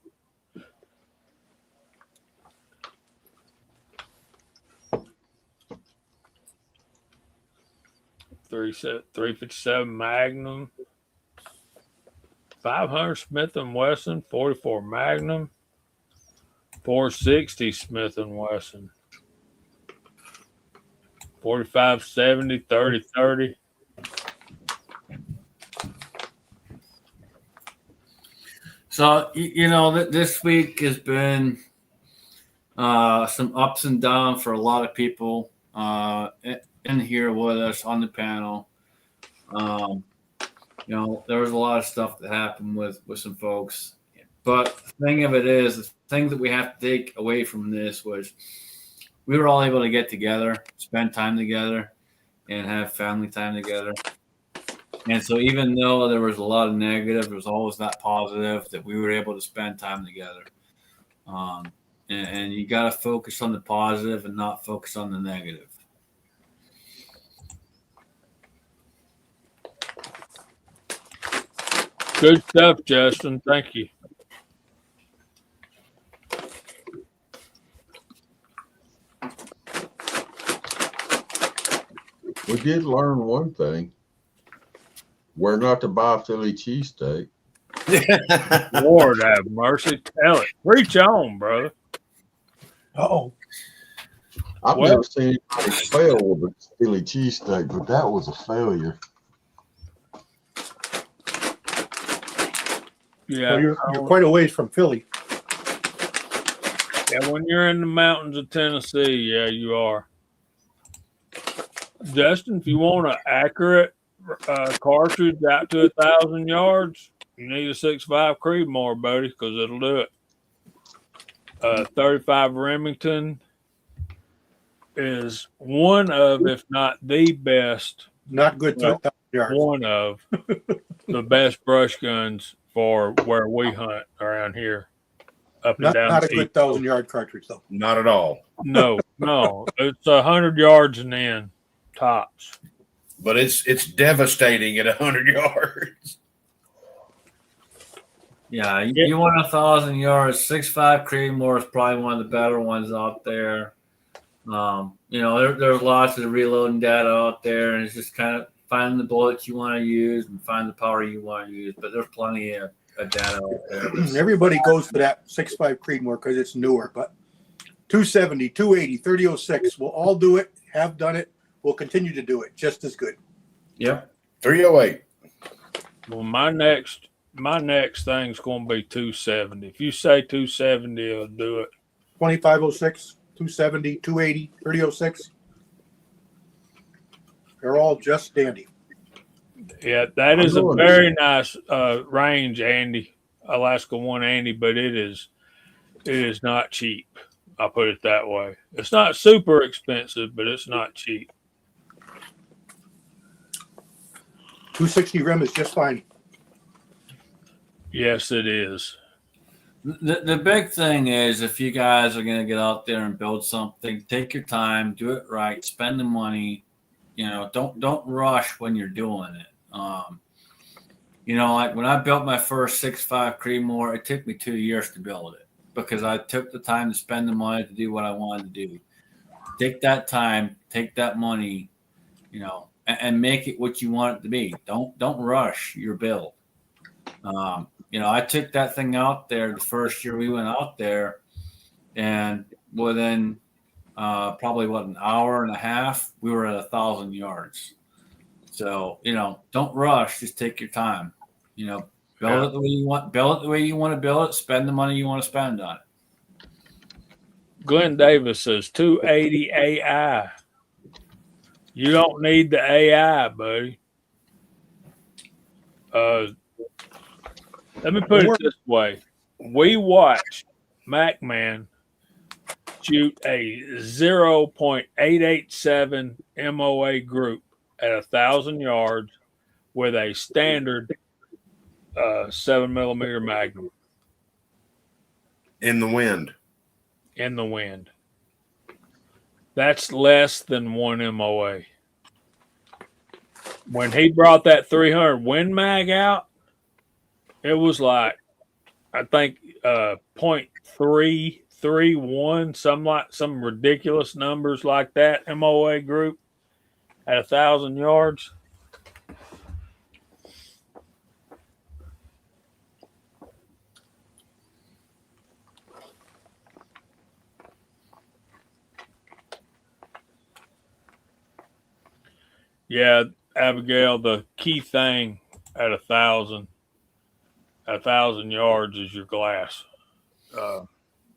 Three 357 Magnum, 500 Smith and Wesson, 44 Magnum, 460 Smith and Wesson, 4570, 3030. So this week has been some ups and downs for a lot of people in here with us on the panel. There was a lot of stuff that happened with some folks, but the thing of it is, the thing that we have to take away from this was we were all able to get together, spend time together, and have family time together. And so even though there was a lot of negative, there was always that positive that we were able to spend time together. And you got to focus on the positive and not focus on the negative. Good stuff, Justin. Thank you. We did learn one thing: where not to buy Philly cheesesteak. Lord have mercy. Tell it. Preach on, brother. Oh, I've Well- never seen anybody fail with a Philly cheesesteak, but that was a failure. Yeah. well, you're quite a ways from Philly. Yeah, when you're in the mountains of Tennessee, yeah, you are. Justin, if you want an accurate cartridge out to 1,000 yards, you need a 6.5 Creedmoor, buddy, because it'll do it. 35 Remington is one of, if not the best, Not good to Well, 1,000 yards. one of the best brush guns for where we hunt around here. Up and down Not a the good east 1,000-yard cartridge though. Not at all. No, it's 100 yards and in tops. But it's devastating at 100 yards. Yeah, you want 1,000 yards. 6.5 Creedmoor is probably one of the better ones out there. There's lots of reloading data out there, and it's just kind of finding the bullets you want to use and find the power you want to use. But there's plenty of data out there. Everybody goes to that 6.5 Creedmoor because it's newer, but 270, 280, 3006, we'll all do it, have done it. We'll continue to do it just as good. Yep. 308. Well, my next thing's going to be 270. If you say 270, it'll do it. 2506, 270, 280, 3006. They're all just dandy. Yeah, that is a very nice range, Andy. Alaska 1 Andy, but it is not cheap. I'll put it that way. It's not super expensive, but it's not cheap. 260 rim is just fine. Yes, it is. The big thing is, if you guys are going to get out there and build something, take your time, do it right, spend the money. Don't rush when you're doing it. Like when I built my first 6.5 Creedmoor, it took me 2 years to build it because I took the time to spend the money to do what I wanted to do. Take that time, take that money, and make it what you want it to be. Don't rush your build. I took that thing out there the first year we went out there, and within probably an hour and a half, we were at 1,000 yards. So, don't rush, just take your time. Build it the way you want, to build it, spend the money you want to spend on it. Glenn Davis says 280 AI. You don't need the AI, buddy. Let me put it this way. We watched MacMan shoot a 0.887 MOA group at 1,000 yards with a standard 7mm Magnum In the wind. in the wind. That's less than 1 MOA. When he brought that 300 Win Mag out, it was like, I think, 0.331, some ridiculous numbers like that. MOA group at 1,000 yards. Yeah, Abigail, the key thing at 1,000 yards is your glass.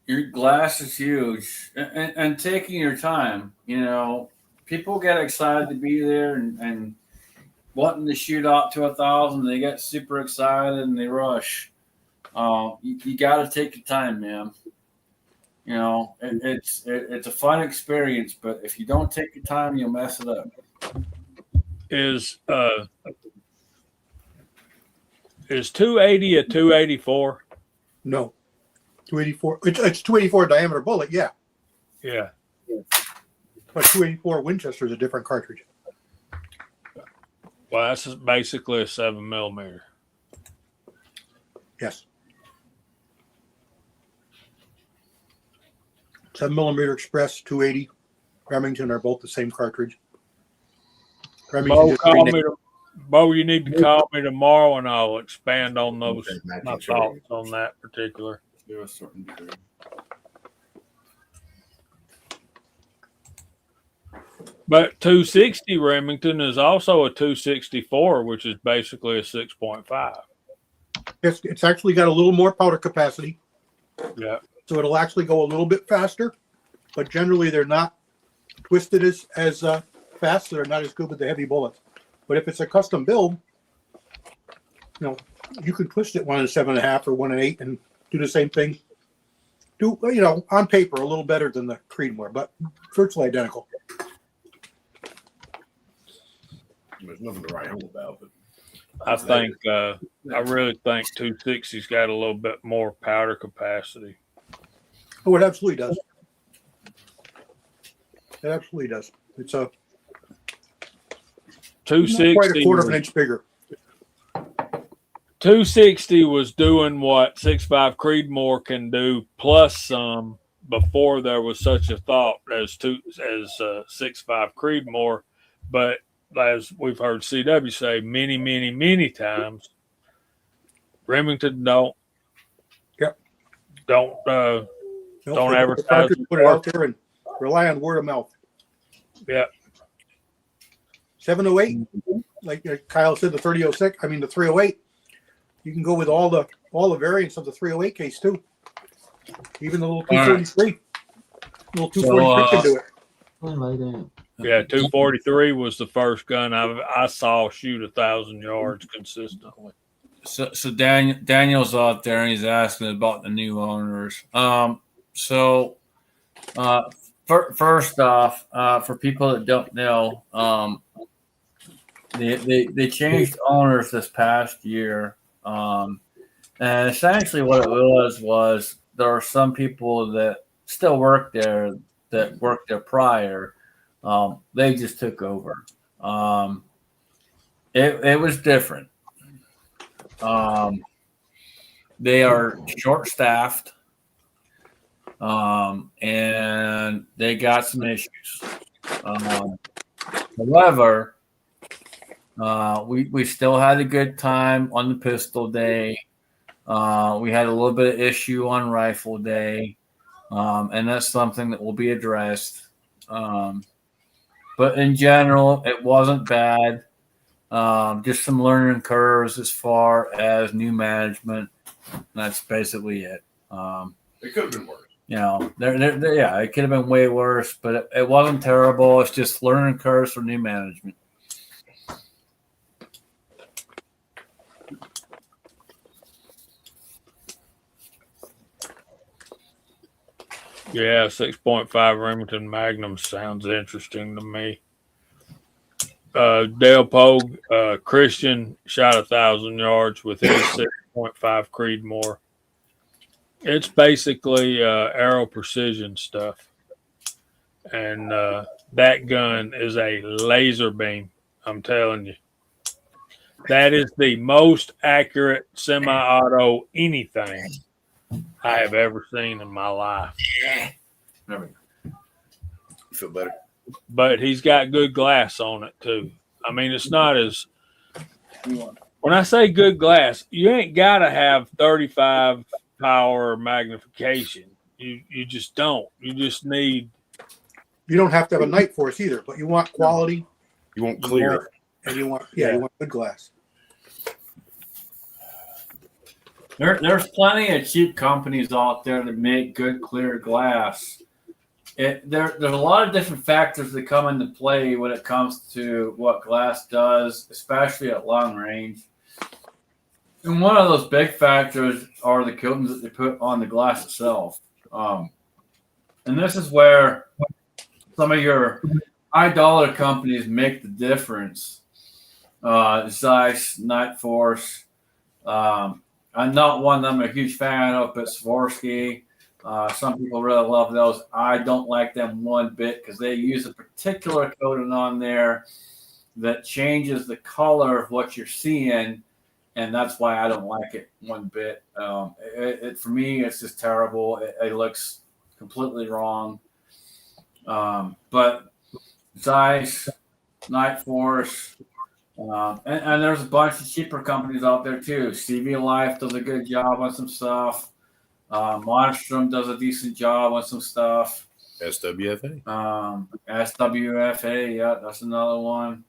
Your glass is huge, and taking your time. People get excited to be there and wanting to shoot out to 1,000. They get super excited and they rush. You got to take your time, man. It's a fun experience, but if you don't take your time, you'll mess it up. Is 280 a 284? No, 284. It's 284 diameter bullet, yeah. Yeah. But 284 Winchester is a different cartridge. Well, that's basically a 7mm. Yes. 7mm Express, 280 Remington are both the same cartridge. Bo, you need to call me tomorrow, and I'll expand on those my thoughts on that particular. But 260 Remington is also a 264, which is basically a 6.5. It's actually got a little more powder capacity. Yeah. So it'll actually go a little bit faster, but generally they're not twisted as fast. So they're not as good with the heavy bullets. But if it's a custom build, you can twist it 1 7.5 or 1 8 and do the same thing. Do on paper a little better than the Creedmoor, but virtually identical. There's nothing to write home about, but I really think 260's got a little bit more powder capacity. Oh, it absolutely does. It absolutely does. It's a 260 quite a quarter of an inch bigger. 260 was doing what 6.5 Creedmoor can do plus some before there was such a thought as 6.5 Creedmoor, but as we've heard CW say many times, Remington don't advertise. Put it out there and rely on word of mouth. Yeah. 708, like Kyle said, the 3006. I mean the 308. You can go with all the variants of the 308 case too. Even the little 243. Little 243 can do it. Yeah, 243 was the first gun I saw shoot 1,000 yards consistently. So Daniel's out there and he's asking about the new owners. First off, for people that don't know, they changed owners this past year, and essentially what it was there are some people that still work there that worked there prior. They just took over. It was different. They are short-staffed, and they got some issues. However, we still had a good time on the pistol day. We had a little bit of issue on rifle day, and that's something that will be addressed. But in general, it wasn't bad. Just some learning curves as far as new management. That's basically it. it could have been worse. It could have been way worse, but it wasn't terrible. It's just learning curves for new management. Yeah, 6.5 Remington Magnum sounds interesting to me. Dale Pogue, Christian shot 1,000 yards with his 6.5 Creedmoor. It's basically arrow precision stuff. And that gun is a laser beam. I'm telling you. That is the most accurate semi-auto anything I have ever seen in my life. You feel better? But he's got good glass on it too. I mean, it's not as when I say good glass, you ain't got to have 35 power magnification. You just don't. You just need. You don't have to have a night force either, but you want quality. You want clear. And you want you want good glass. There's plenty of cheap companies out there that make good clear glass. There's a lot of different factors that come into play when it comes to what glass does, especially at long range. And one of those big factors are the coatings that they put on the glass itself. And this is where some of your high dollar companies make the difference. Zeiss, Night Force. I'm not one that I'm a huge fan of, but Swarovski. Some people really love those. I don't like them one bit because they use a particular coating on there that changes the color of what you're seeing, and that's why I don't like it one bit. For me, it's just terrible. It looks completely wrong. But Zeiss, Night Force, and there's a bunch of cheaper companies out there too. CV Life does a good job on some stuff. Monstrum does a decent job on some stuff. SWFA. SWFA, yeah, that's another one.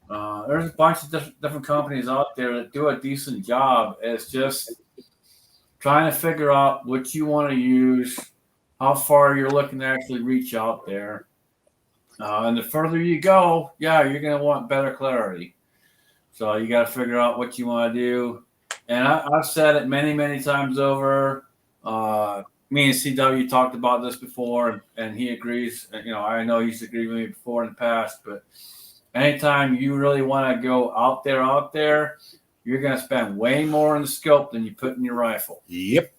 There's a bunch of different companies out there that do a decent job. It's just trying to figure out what you want to use, how far you're looking to actually reach out there. And the further you go, you're going to want better clarity. So you got to figure out what you want to do. And I've said it many, many times over. Me and CW talked about this before, and he agrees. I know he's agreed with me before in the past, but anytime you really want to go out there, you're going to spend way more in the scope than you put in your rifle. Yep.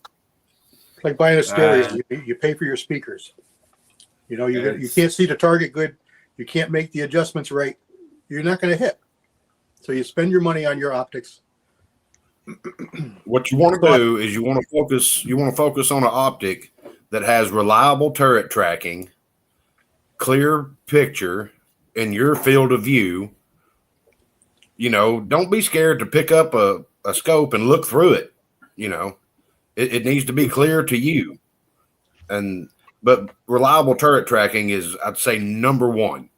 Like buying a stereo, you pay for your speakers. You can't see the target good. You can't make the adjustments right. You're not going to hit. So you spend your money on your optics. What you want to do is you want to focus on an optic that has reliable turret tracking, clear picture in your field of view. Don't be scared to pick up a scope and look through it. It needs to be clear to you. But reliable turret tracking is, I'd say, number one.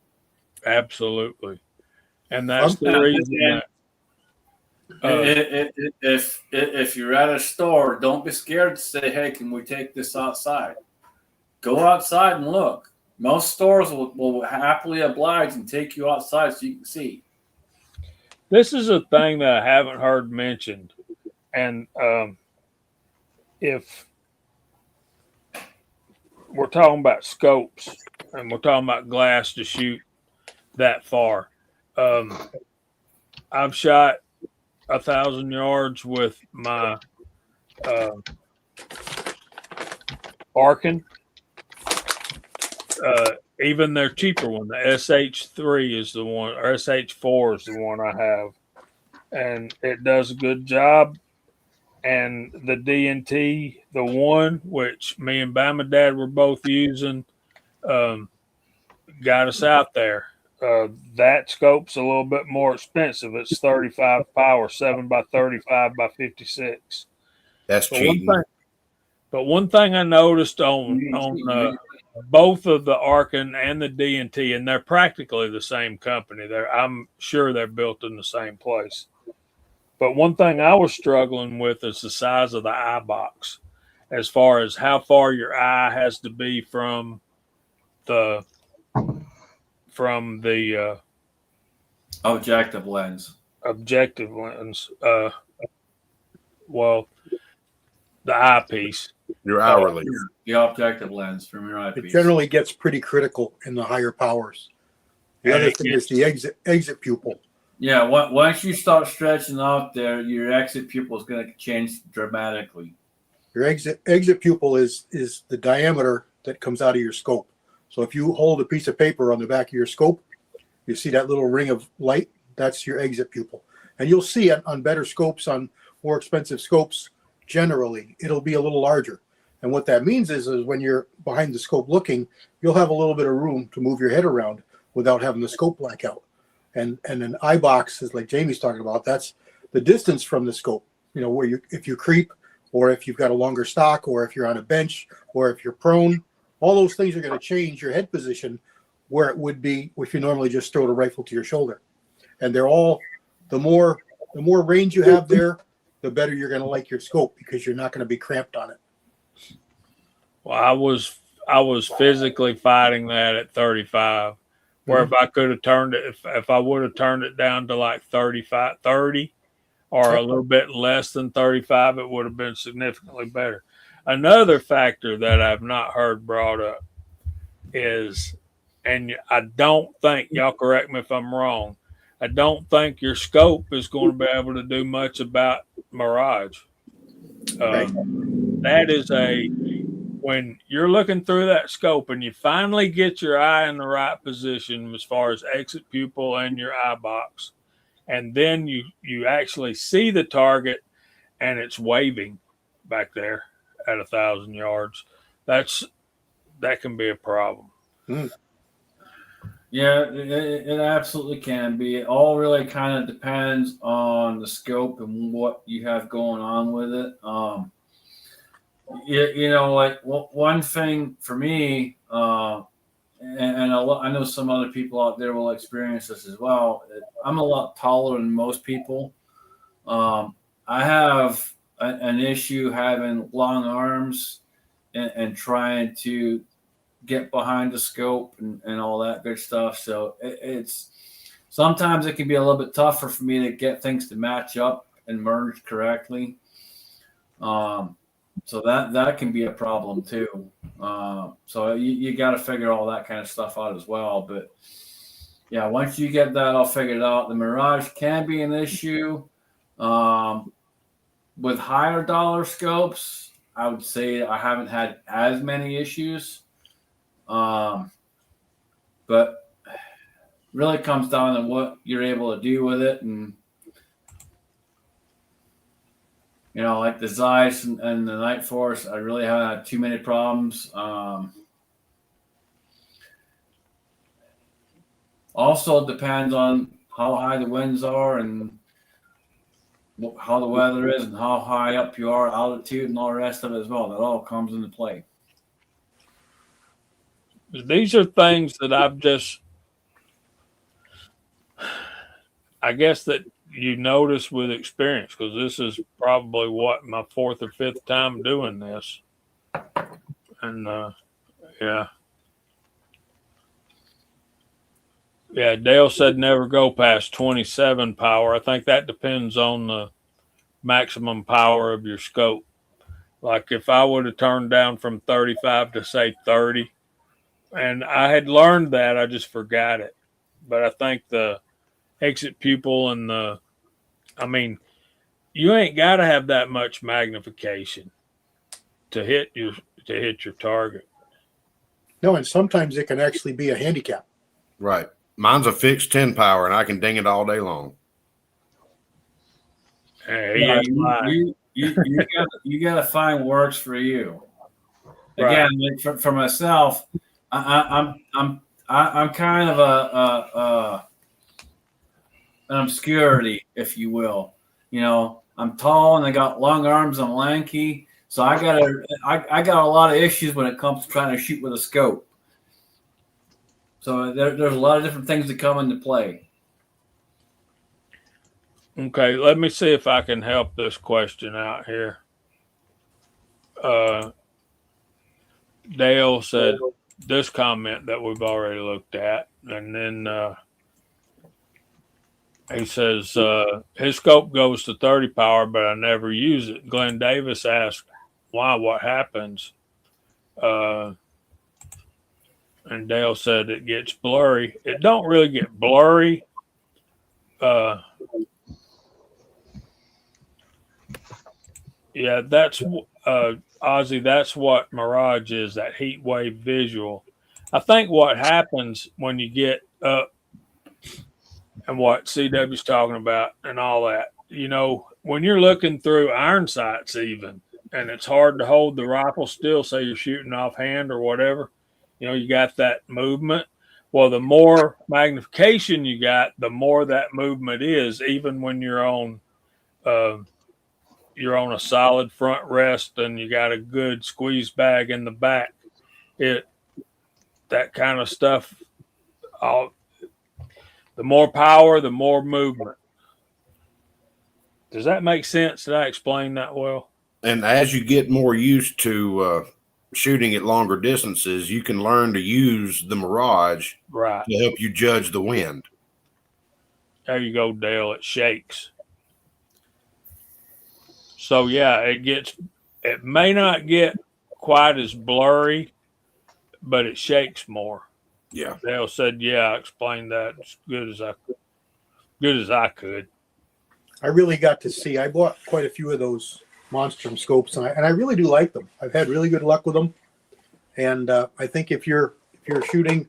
Absolutely. And that's the reason that if you're at a store, don't be scared to say, hey, can we take this outside? Go outside and look. Most stores will happily oblige and take you outside so you can see. This is a thing that I haven't heard mentioned. And if we're talking about scopes and we're talking about glass to shoot that far, I've shot 1,000 yards with my Arkin. Even their cheaper one, the SH3 is the one, or SH4 is the one I have, and it does a good job. And the D&T, the one which me and Bama Dad were both using, got us out there. That scope's a little bit more expensive. It's 35 power, 7x35 by 56. That's cheating. But one thing I noticed on both of the Arkin and the D&T, and they're practically the same company. I'm sure they're built in the same place. But one thing I was struggling with is the size of the eye box, as far as how far your eye has to be from the objective lens. Well, the eyepiece. Your eye relief. The objective lens from your eyepiece. It generally gets pretty critical in the higher powers. The And other it thing is the exit pupil. Yeah, once you start stretching off there, your exit pupil is going to change dramatically. Your exit pupil is the diameter that comes out of your scope. So if you hold a piece of paper on the back of your scope, you see that little ring of light, that's your exit pupil. And you'll see it on better scopes, on more expensive scopes, generally, it'll be a little larger. And what that means is when you're behind the scope looking, you'll have a little bit of room to move your head around without having the scope black out. And an eye box is like Jamie's talking about, that's the distance from the scope, you know, where you, if you creep, or if you've got a longer stock, or if you're on a bench, or if you're prone, all those things are going to change your head position where it would be if you normally just throw the rifle to your shoulder. And they're all, the more range you have there, the better you're going to like your scope, because you're not going to be cramped on it. Well, I was physically fighting that at 35, where if I could have turned it, if I would have turned it down to like 35, 30, or a little bit less than 35, it would have been significantly better. Another factor that I've not heard brought up is, and I don't think, y'all correct me if I'm wrong, I don't think your scope is going to be able to do much about mirage. That is when you're looking through that scope and you finally get your eye in the right position as far as exit pupil and your eye box, and then you actually see the target and it's waving back there at 1,000 yards. That can be a problem. Yeah, it absolutely can be. It all really kind of depends on the scope and what you have going on with it. You know, like one thing for me, and I know some other people out there will experience this as well. I'm a lot taller than most people. I have an issue having long arms and trying to get behind the scope and all that good stuff. So it's sometimes it can be a little bit tougher for me to get things to match up and merge correctly. So that can be a problem too. So you got to figure all that kind of stuff out as well. But yeah, once you get that all figured out, the mirage can be an issue. With higher dollar scopes, I would say I haven't had as many issues. But really comes down to what you're able to do with it. And, you know, like the Zeiss and the Night Force, I really haven't had too many problems. Also depends on how high the winds are and how the weather is and how high up you are, altitude, and all the rest of it as well. That all comes into play. These are things that I guess that you notice with experience, because this is probably my 4th or 5th time doing this. And yeah. Dale said never go past 27 power. I think that depends on the maximum power of your scope. Like if I would have turned down from 35 to say 30, and I had learned that, I just forgot it. But I think the exit pupil and you ain't got to have that much magnification to hit your target. No, and sometimes it can actually be a handicap. Right. Mine's a fixed 10 power, and I can ding it all day long. Hey, you got to find works for you. Again, like for myself, I'm kind of an obscurity, if you will. You know, I'm tall and I got long arms. I'm lanky, so I got a lot of issues when it comes to trying to shoot with a scope. So there's a lot of different things that come into play. Okay, let me see if I can help this question out here. Dale said this comment that we've already looked at, and then he says his scope goes to 30 power, but I never use it. Glenn Davis asked why, what happens? And and Dale said it gets blurry. It don't really get blurry. Yeah, that's Ozzy. That's what Mirage is. That heat wave visual. I think what happens when you get up and what CW's talking about and all that. You know, when you're looking through iron sights, even, and it's hard to hold the rifle still, say you're shooting offhand or whatever. You know, you got that movement. Well, the more magnification you got, the more that movement is, even when you're on a solid front rest and you got a good squeeze bag in the back. That kind of stuff. The more power, the more movement. Does that make sense? Did I explain that well? And as you get more used to shooting at longer distances, you can learn to use the Mirage Right. to help you judge the wind. There you go, Dale. It shakes. So yeah, it may not get quite as blurry, but it shakes more. Yeah. Dale said, yeah, I explained that as good as I could. I really got to see. I bought quite a few of those Monstrum scopes, and I really do like them. I've had really good luck with them, and I think if you're shooting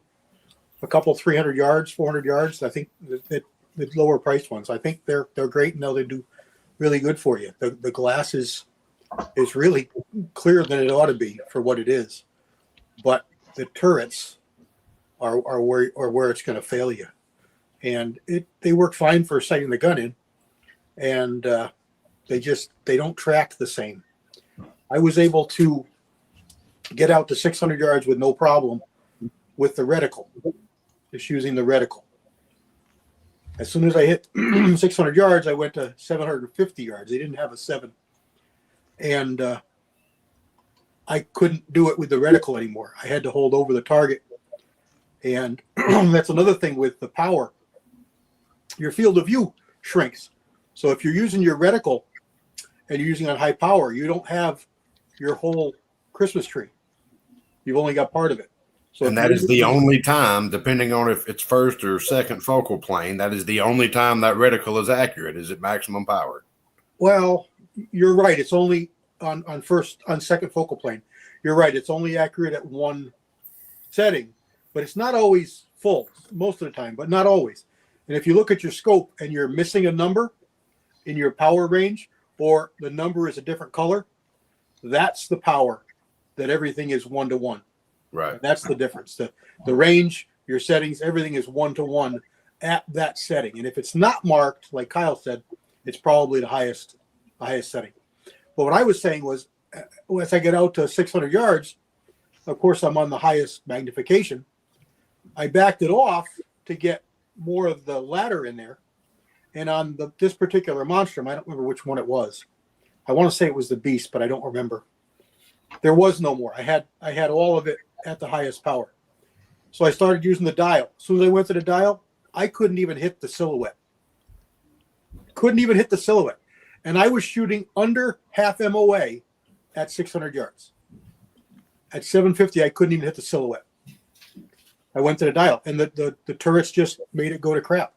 a couple 300 yards, 400 yards, I think the lower priced ones, I think they're great, and they do really good for you. The glass is really clearer than it ought to be for what it is, but the turrets are where it's going to fail you, and they work fine for sighting the gun in, and they don't track the same. I was able to get out to 600 yards with no problem with the reticle, just using the reticle. As soon as I hit 600 yards, I went to 750 yards. They didn't have a 7. And I couldn't do it with the reticle anymore. I had to hold over the target. And that's another thing with the power. Your field of view shrinks. So if you're using your reticle and you're using on high power, you don't have your whole Christmas tree. You've only got part of it. So and that is the only time, depending on if it's first or second focal plane, that is the only time that reticle is accurate, is at maximum power. Well, you're right. It's only on second focal plane. You're right. It's only accurate at one setting, but it's not always full most of the time, but not always. And if you look at your scope and you're missing a number in your power range, or the number is a different color, that's the power that everything is 1-to-1. Right. And that's the difference. The range, your settings, everything is 1-to-1 at that setting. And if it's not marked, like Kyle said, it's probably the highest setting. But what I was saying was, as I get out to 600 yards, of course, I'm on the highest magnification. I backed it off to get more of the ladder in there. And on this particular Monstrum, I don't remember which one it was. I want to say it was the Beast, but I don't remember. There was no more. I had all of it at the highest power. So I started using the dial. As soon as I went to the dial, I couldn't even hit the silhouette. And I was shooting under half MOA at 600 yards. At 750, I couldn't even hit the silhouette. I went to the dial, and the turrets just made it go to crap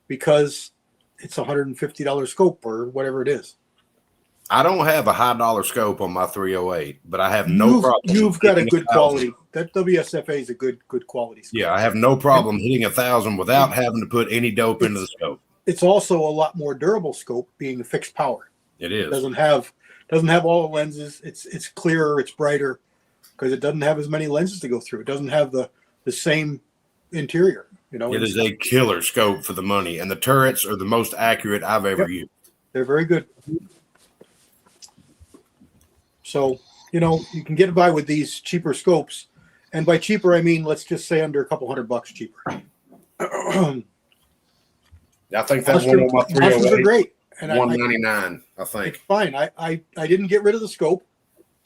because it's $150 scope or whatever it is. I don't have a high dollar scope on my 308, but I have no problem. You've got a good quality. That WSFA is a good quality scope. Yeah, I have no problem hitting 1,000 without having to put any dope into the scope. It's also a lot more durable scope, being a fixed power. It is. It doesn't have all the lenses. It's clearer, it's brighter, because it doesn't have as many lenses to go through. It doesn't have the same interior. It is a killer scope for the money, and the turrets are the most accurate I've ever used. They're very good. So, you can get by with these cheaper scopes. And by cheaper, I mean, let's just say under a couple $100 cheaper. I think that one on my 308 are great. And $199, I think. It's fine. I didn't get rid of the scope.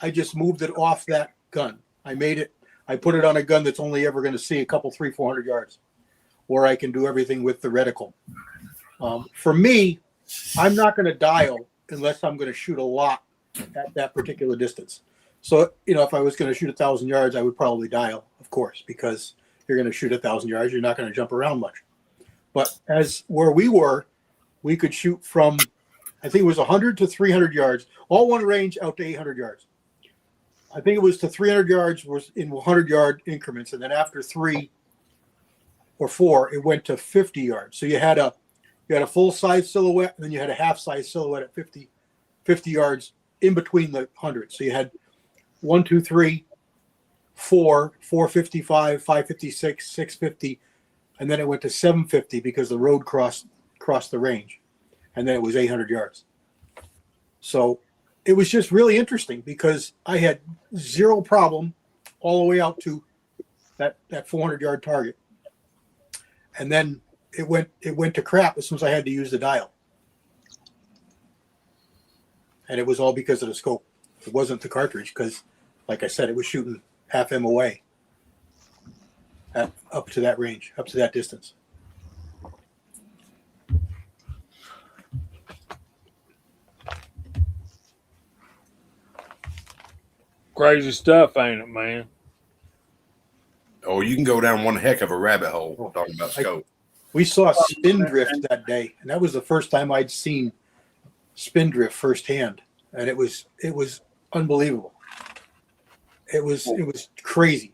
I just moved it off that gun. I put it on a gun that's only ever going to see a couple 300-400 yards, where I can do everything with the reticle. For me, I'm not going to dial unless I'm going to shoot a lot at that particular distance. So, if I was going to shoot 1,000 yards, I would probably dial, of course, because you're going to shoot 1,000 yards. You're not going to jump around much. But as where we were, we could shoot from, I think it was 100 to 300 yards, all one range out to 800 yards. I think it was to 300 yards was in 100-yard increments. And then after 3 or 4, it went to 50 yards. So you had a full size silhouette, and then you had a half size silhouette at 50 yards in between the 100. So you had 1, 2, 3, 4, 455, 556, 650, and then it went to 750 because the road crossed the range, and then it was 800 yards. So it was just really interesting because I had zero problem all the way out to that 400-yard target, and then it went to crap as soon as I had to use the dial, and it was all because of the scope. It wasn't the cartridge because, like I said, it was shooting half MOA up to that range, up to that distance. Crazy stuff, ain't it, man? Oh, you can go down one heck of a rabbit hole talking about scope. We saw spin drift that day, and that was the first time I'd seen spin drift firsthand, and it was unbelievable. It was crazy.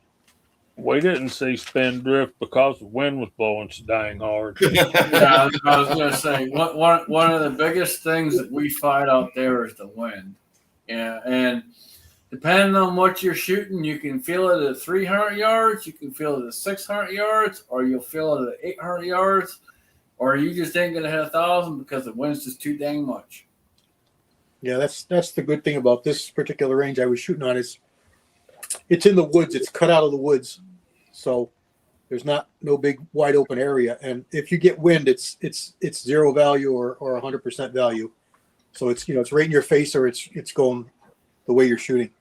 We didn't see spin drift because the wind was blowing so dang hard. Yeah, I was going to say one of the biggest things that we fight out there is the wind. Yeah, and depending on what you're shooting, you can feel it at 300 yards, you can feel it at 600 yards, or you'll feel it at 800 yards, or you just ain't going to hit 1,000 because the wind's just too dang much. Yeah, that's the good thing about this particular range I was shooting on is it's in the woods. It's cut out of the woods, so there's no big wide open area. And if you get wind, it's zero value or 100% value. So it's it's right in your face or it's going the way you're shooting.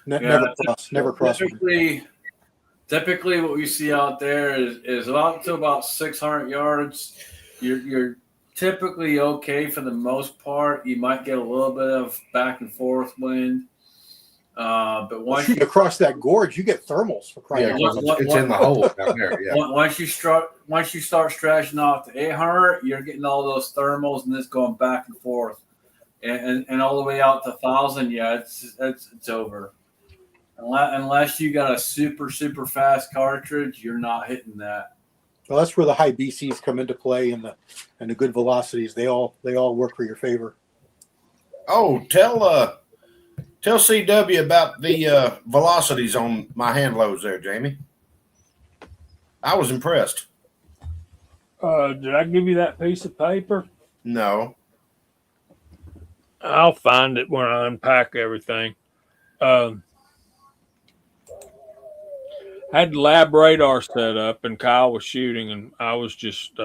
Never cross. Typically, what we see out there is up to about 600 yards. You're typically okay for the most part. You might get a little bit of back and forth wind, but once you across that gorge, you get thermals for crying out loud. It's in the hole down there. Yeah. Once you start stretching off to 800, you're getting all those thermals, and it's going back and forth, and all the way out to 1,000. Yeah, it's over. Unless you got a super fast cartridge, you're not hitting that. Well, that's where the high BCs come into play, and the good velocities. They all work for your favor. Oh, tell CW about the velocities on my hand loads there, Jamie. I was impressed. Did I give you that piece of paper? No. I'll find it when I unpack everything. I had the lab radar set up, and Kyle was shooting, and I was just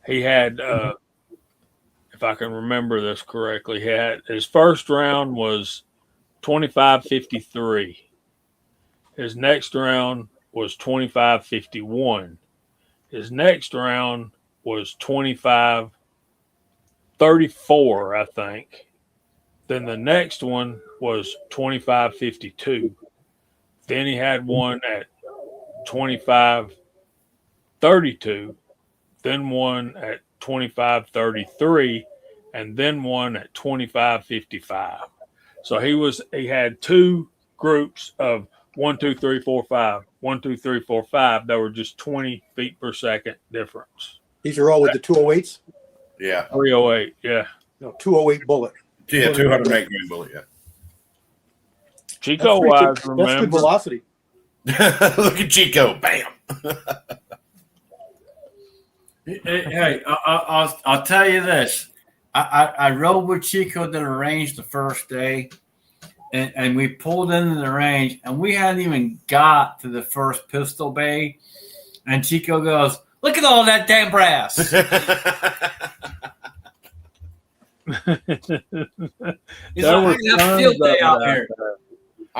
he had, if I can remember this correctly, he had his first round was 25.53. His next round was 25.51. His next round was 25.34, I think. Then the next one was 25.52. Then he had one at 25.32. Then one at 25.33, and then one at 25.55. So he had two groups of 1, 2, 3, 4, 5. 1, 2, 3, 4, 5. That were just 20 feet per second difference. These are all with the 208s? Yeah. 308, yeah. No, 208 bullet. Yeah, 200 grain bullet, yeah. Chico wise, remember. That's good velocity. Look at Chico. Bam. Hey, I'll tell you this. I rode with Chico to the range the first day, and we pulled into the range, and we hadn't even got to the first pistol bay, and Chico goes, "Look at all that damn brass." I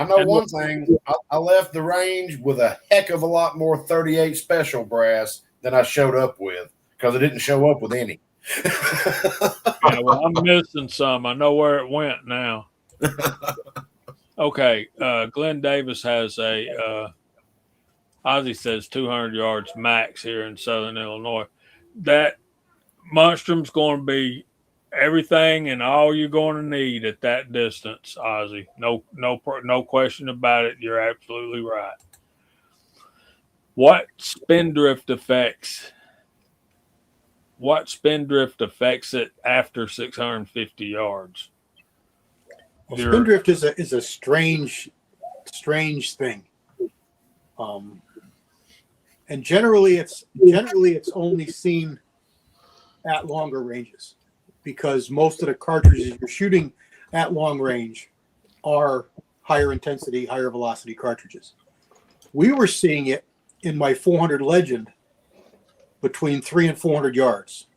know one thing. I left the range with a heck of a lot more 38 special brass than I showed up with because it didn't show up with any. Yeah, well, I'm missing some. I know where it went now. Okay, Glenn Davis has Ozzy says 200 yards max here in Southern Illinois. That Monstrum's going to be everything and all you're going to need at that distance, Ozzy. No question about it. You're absolutely right. What spindrift affects it after 650 yards? Well, spindrift is a strange thing. And generally it's only seen at longer ranges, because most of the cartridges you're shooting at long range are higher intensity, higher velocity cartridges. We were seeing it in my 400 Legend between 300 and 400 yards,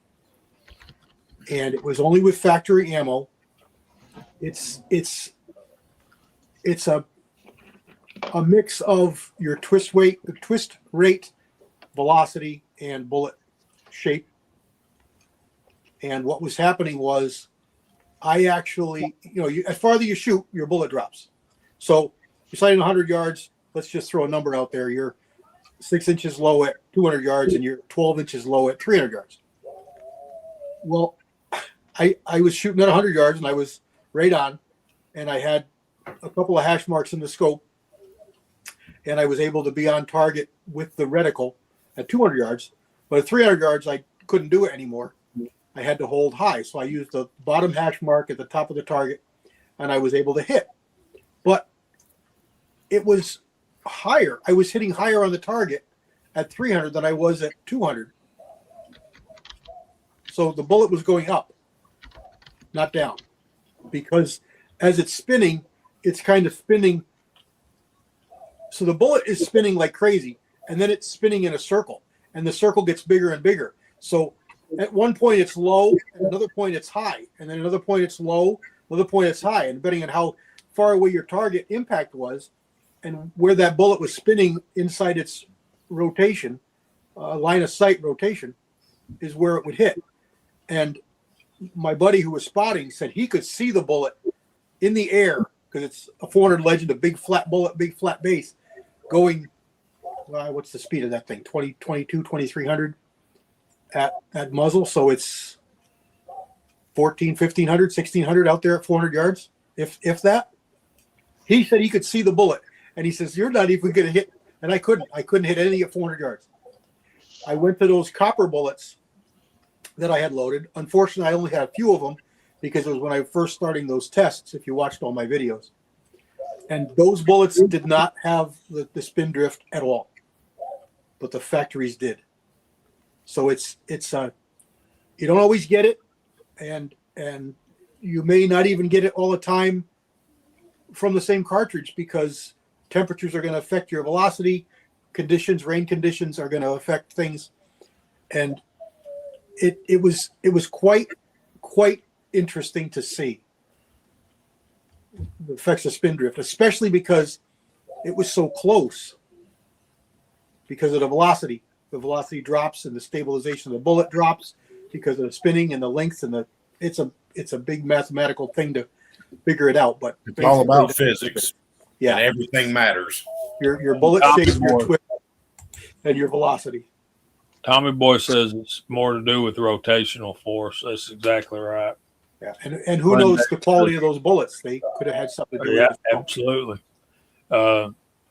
and it was only with factory ammo. It's a mix of your twist rate, velocity, and bullet shape. And what was happening was, I actually, as farther you shoot, your bullet drops. So you're sighting 100 yards. Let's just throw a number out there. You're 6 inches low at 200 yards, and you're 12 inches low at 300 yards. Well, I was shooting at 100 yards, and I was right on, and I had a couple of hash marks in the scope, and I was able to be on target with the reticle at 200 yards. But at 300 yards, I couldn't do it anymore. I had to hold high, so I used the bottom hash mark at the top of the target, and I was able to hit. But it was higher. I was hitting higher on the target at 300 than I was at 200. So the bullet was going up, not down, because as it's spinning, it's kind of spinning. So the bullet is spinning like crazy, and then it's spinning in a circle, and the circle gets bigger and bigger. So at one point it's low, at another point it's high, and then another point it's low, another point it's high. And depending on how far away your target impact was and where that bullet was spinning inside its rotation, line of sight rotation, is where it would hit. And my buddy who was spotting said he could see the bullet in the air, because it's a 400 Legend, a big flat bullet, big flat base, going, what's the speed of that thing? 2300 at muzzle. So it's 1500, 1600 out there at 400 yards, if that. He said he could see the bullet, and he says, you're not even going to hit. And I couldn't hit anything at 400 yards. I went to those copper bullets that I had loaded. Unfortunately, I only had a few of them, because it was when I was first starting those tests, if you watched all my videos. And those bullets did not have the spin drift at all, but the factories did. So it's you don't always get it, and you may not even get it all the time from the same cartridge, because temperatures are going to affect your velocity, conditions, rain conditions are going to affect things. And it was quite interesting to see the effects of spin drift, especially because it was so close, because of the velocity. The velocity drops and the stabilization of the bullet drops because of the spinning and the length, and it's a big mathematical thing to figure it out. But it's all about physics. Yeah, and everything matters. Your bullet shape, your twist, and your velocity. Tommy Boy says it's more to do with rotational force. That's exactly right. Yeah, and who knows the quality of those bullets? They could have had something to do with it. Yeah, absolutely.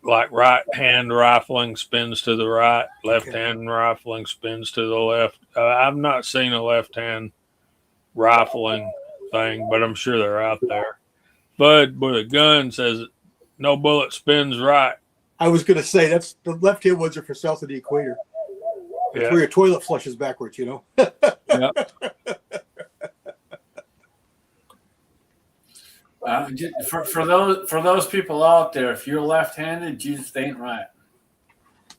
Like right hand rifling spins to the right, left hand rifling spins to the left. I've not seen a left hand rifling thing, but I'm sure they're out there. Bud with a gun says no bullet spins right. I was going to say that's the left hand ones are for south of the equator. It's where your toilet flushes backwards, Yep. For those people out there, if you're left-handed, you just ain't right.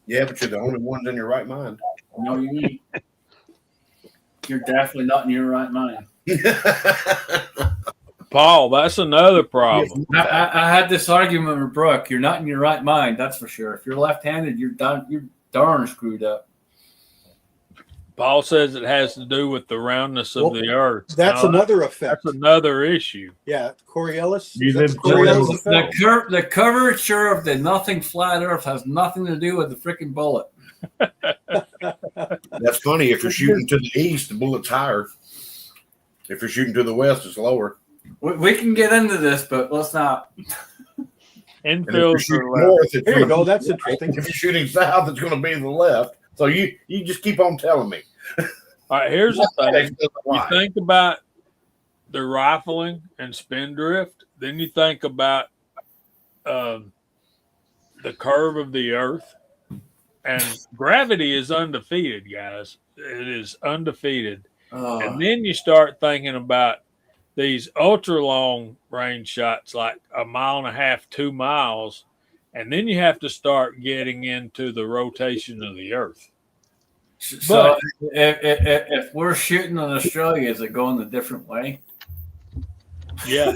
Yeah, but you're the only ones in your right mind. No, you ain't. You're definitely not in your right mind. Paul, that's another problem. I had this argument with Brooke. You're not in your right mind, that's for sure. If you're left-handed, you're darn screwed up. Paul says it has to do with the roundness of the earth. That's another effect. That's another issue. Yeah, Coriolis. You Is that live the Coriolis effect? The curvature of the nothing flat Earth has nothing to do with the freaking bullet. That's funny. If you're shooting to the east, the bullet's higher. If you're shooting to the west, it's lower. We can get into this, but let's not. And if Infields you're are shooting left. north, it's Here you gonna go. be That's right. interesting. If you're shooting south, it's going to be to the left. So you just keep on telling me. All right, here's the thing. That's You why. think about the rifling and spindrift, then you think about the curve of the earth. And gravity is undefeated, guys. It is undefeated. And then you start thinking about these ultra long range shots, like 1.5 miles, 2 miles. And then you have to start getting into the rotation of the earth. So if we're shooting in Australia, is it going a different way? Yeah,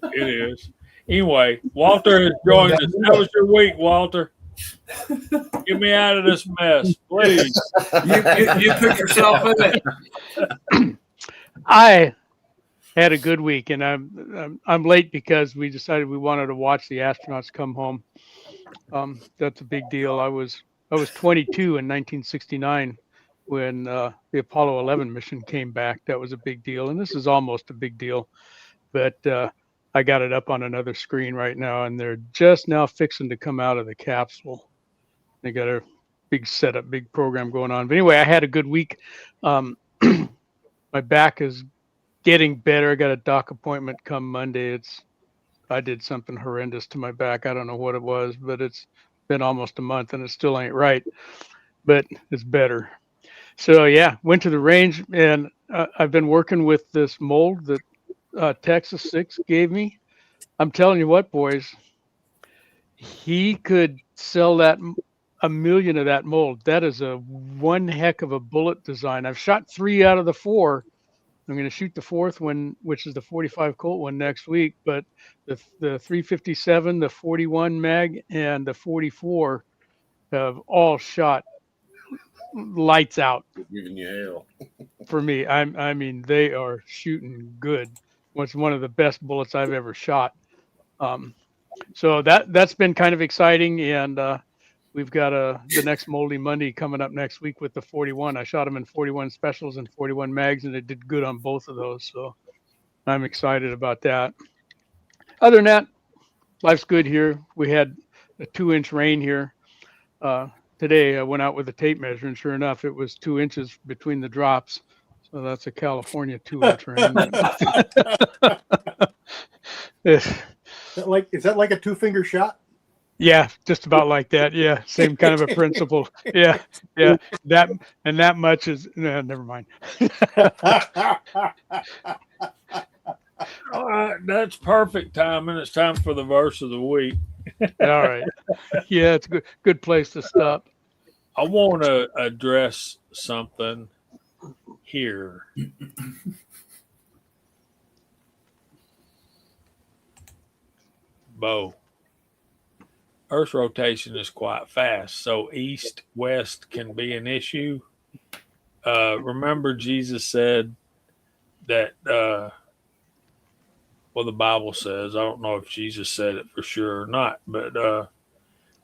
it is. Anyway, Walter has joined us. How was your week, Walter? Get me out of this mess, please. You put yourself in it. I had a good week, and I'm late because we decided we wanted to watch the astronauts come home. That's a big deal. I was 22 in 1969 when the Apollo 11 mission came back. That was a big deal, and this is almost a big deal. But I got it up on another screen right now, and they're just now fixing to come out of the capsule. They got a big setup, big program going on. But anyway, I had a good week. My back is getting better. I got a doc appointment come Monday. I did something horrendous to my back. I don't know what it was, but it's been almost a month and it still ain't right, but it's better. So yeah, went to the range, and I've been working with this mold that Texas 6 gave me. I'm telling you what, boys, he could sell that 1 million of that mold. That is a one heck of a bullet design. I've shot 3 out of the 4. I'm going to shoot the 4th one, which is the 45 Colt one, next week. But the 357, the 41 mag, and the 44 have all shot lights out. Giving you hell. For me. I mean, they are shooting good. It's one of the best bullets I've ever shot. So that's been kind of exciting, and we've got the next Moldy Monday coming up next week with the 41. I shot them in 41 specials and 41 mags, and it did good on both of those. So I'm excited about that. Other than that, life's good here. We had a 2-inch rain here. Today I went out with a tape measure, and sure enough, it was 2 inches between the drops. So that's a California 2-inch rain. Is that like a 2-finger shot? Yeah, just about like that. Yeah, same kind of a principle. Yeah. That much is never mind. All right, that's perfect timing. It's time for the verse of the week. All right. Yeah, it's a good place to stop. I want to address something here. Bo. Earth's rotation is quite fast, so east-west can be an issue. Remember, Jesus said that, the Bible says, I don't know if Jesus said it for sure or not, but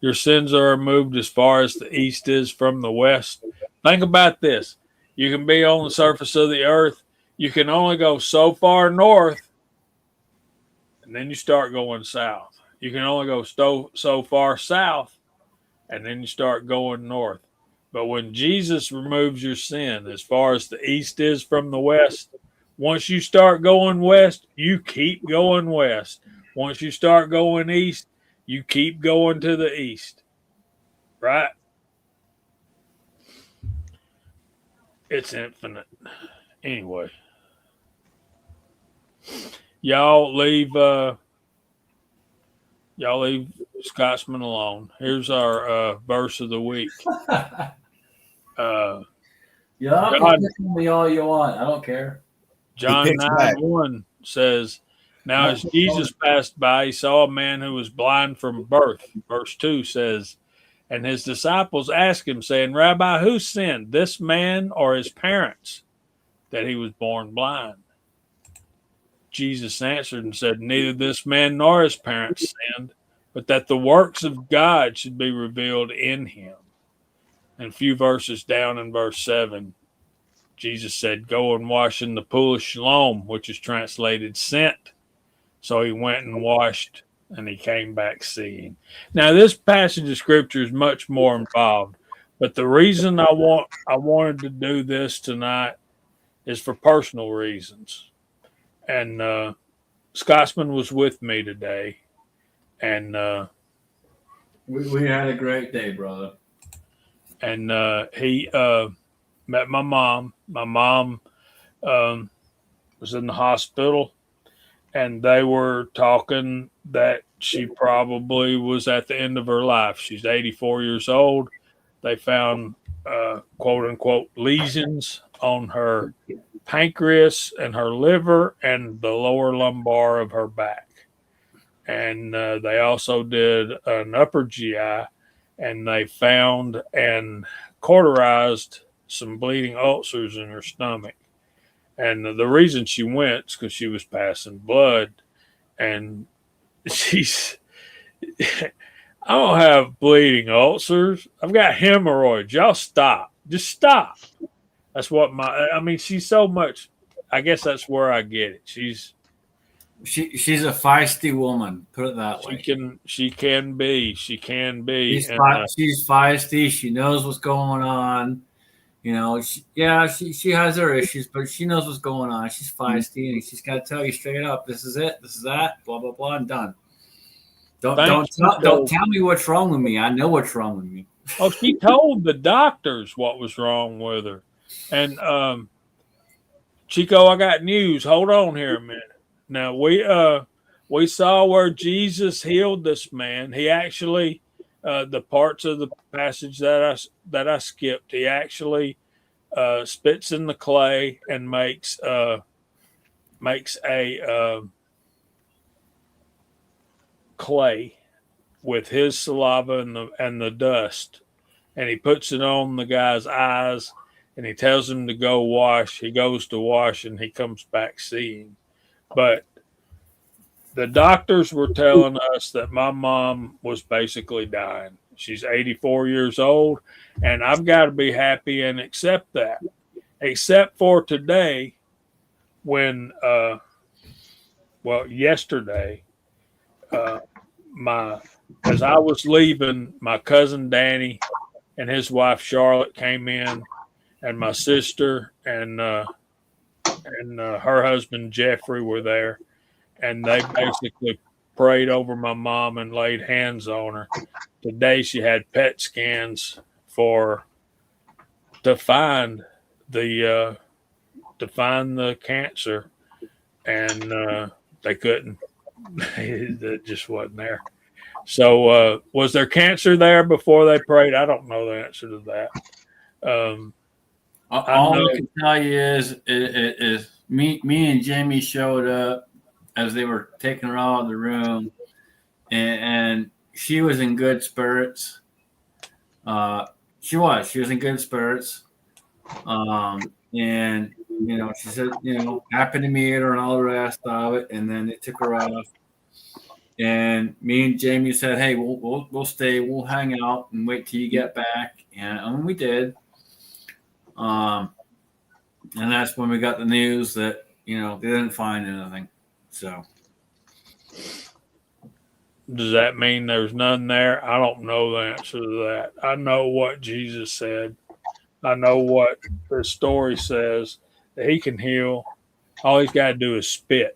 your sins are removed as far as the east is from the west. Think about this. You can be on the surface of the earth. You can only go so far north, and then you start going south. You can only go so far south, and then you start going north. But when Jesus removes your sin as far as the east is from the west, once you start going west, you keep going west. Once you start going east, you keep going to the east. Right? It's infinite. Anyway. Y'all leave Scotsman alone. Here's our verse of the week. Yeah, God, me all you want. I don't care. John 9:1 says, now as Jesus passed by, he saw a man who was blind from birth. Verse 2 says, And his disciples asked him, saying, Rabbi, who sinned, this man or his parents, that he was born blind? Jesus answered and said, neither this man nor his parents sinned, but that the works of God should be revealed in him. And a few verses down in verse 7, Jesus said, go and wash in the pool of Siloam, which is translated sent. So he went and washed, and he came back seeing. Now, this passage of scripture is much more involved, but the reason I wanted to do this tonight is for personal reasons. And Scotsman was with me today, and we had a great day, brother. And he met my mom. My mom was in the hospital, and they were talking that she probably was at the end of her life. She's 84 years old. They found quote unquote lesions on her pancreas and her liver and the lower lumbar of her back. And they also did an upper GI, and they found and cauterized some bleeding ulcers in her stomach. And the reason she went is because she was passing blood. And she's, I don't have bleeding ulcers. I've got hemorrhoids. Y'all stop. Just stop. That's what she's so much. I guess that's where I get it. She's a feisty woman. Put it that way. She can be. She's feisty. She knows what's going on. You know, she has her issues, but she knows what's going on. She's feisty, and she's got to tell you straight up, this is it, this is that, blah blah blah, and done. Don't tell me what's wrong with me. I know what's wrong with me. Oh, she told the doctors what was wrong with her. And Chico, I got news. Hold on here a minute. Now we saw where Jesus healed this man. He actually the parts of the passage that I skipped, he actually spits in the clay and makes a clay with his saliva and the dust, and he puts it on the guy's eyes, and he tells him to go wash. He goes to wash, and he comes back seeing. But the doctors were telling us that my mom was basically dying. She's 84 years old, and I've got to be happy and accept that. Except for today, when, yesterday, as I was leaving, my cousin Danny and his wife Charlotte came in, and my sister and her husband Jeffrey were there, and they basically prayed over my mom and laid hands on her. Today she had PET scans to find the cancer, and they couldn't. It just wasn't there. So was there cancer there before they prayed? I don't know the answer to that. All I can tell you is me and Jamie showed up as they were taking her out of the room, and she was in good spirits. She was in good spirits. And she said, happy to meet her and all the rest of it. And then they took her off. And me and Jamie said, hey, we'll stay, we'll hang out and wait till you get back. And we did. And that's when we got the news that, they didn't find anything. So does that mean there's none there? I don't know the answer to that. I know what Jesus said. I know what the story says, that he can heal. All he's got to do is spit.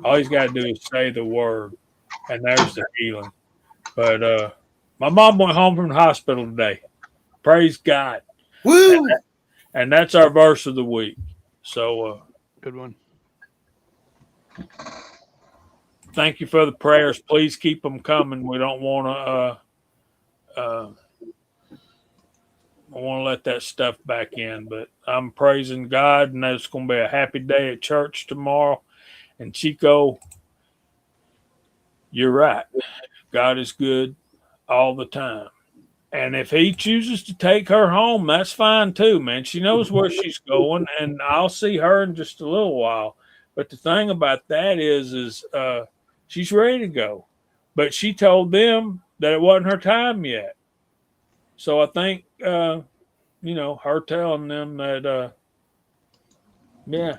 All he's got to do is say the word, and there's the healing. But my mom went home from the hospital today. Praise God. Woo! And that's our verse of the week. So good one. Thank you for the prayers. Please keep them coming. We don't want to let that stuff back in, but I'm praising God, and it's going to be a happy day at church tomorrow. And Chico, you're right. God is good all the time. And if he chooses to take her home, that's fine too, man. She knows where she's going, and I'll see her in just a little while. But the thing about that is she's ready to go. But she told them that it wasn't her time yet. So I think, her telling them that, yeah.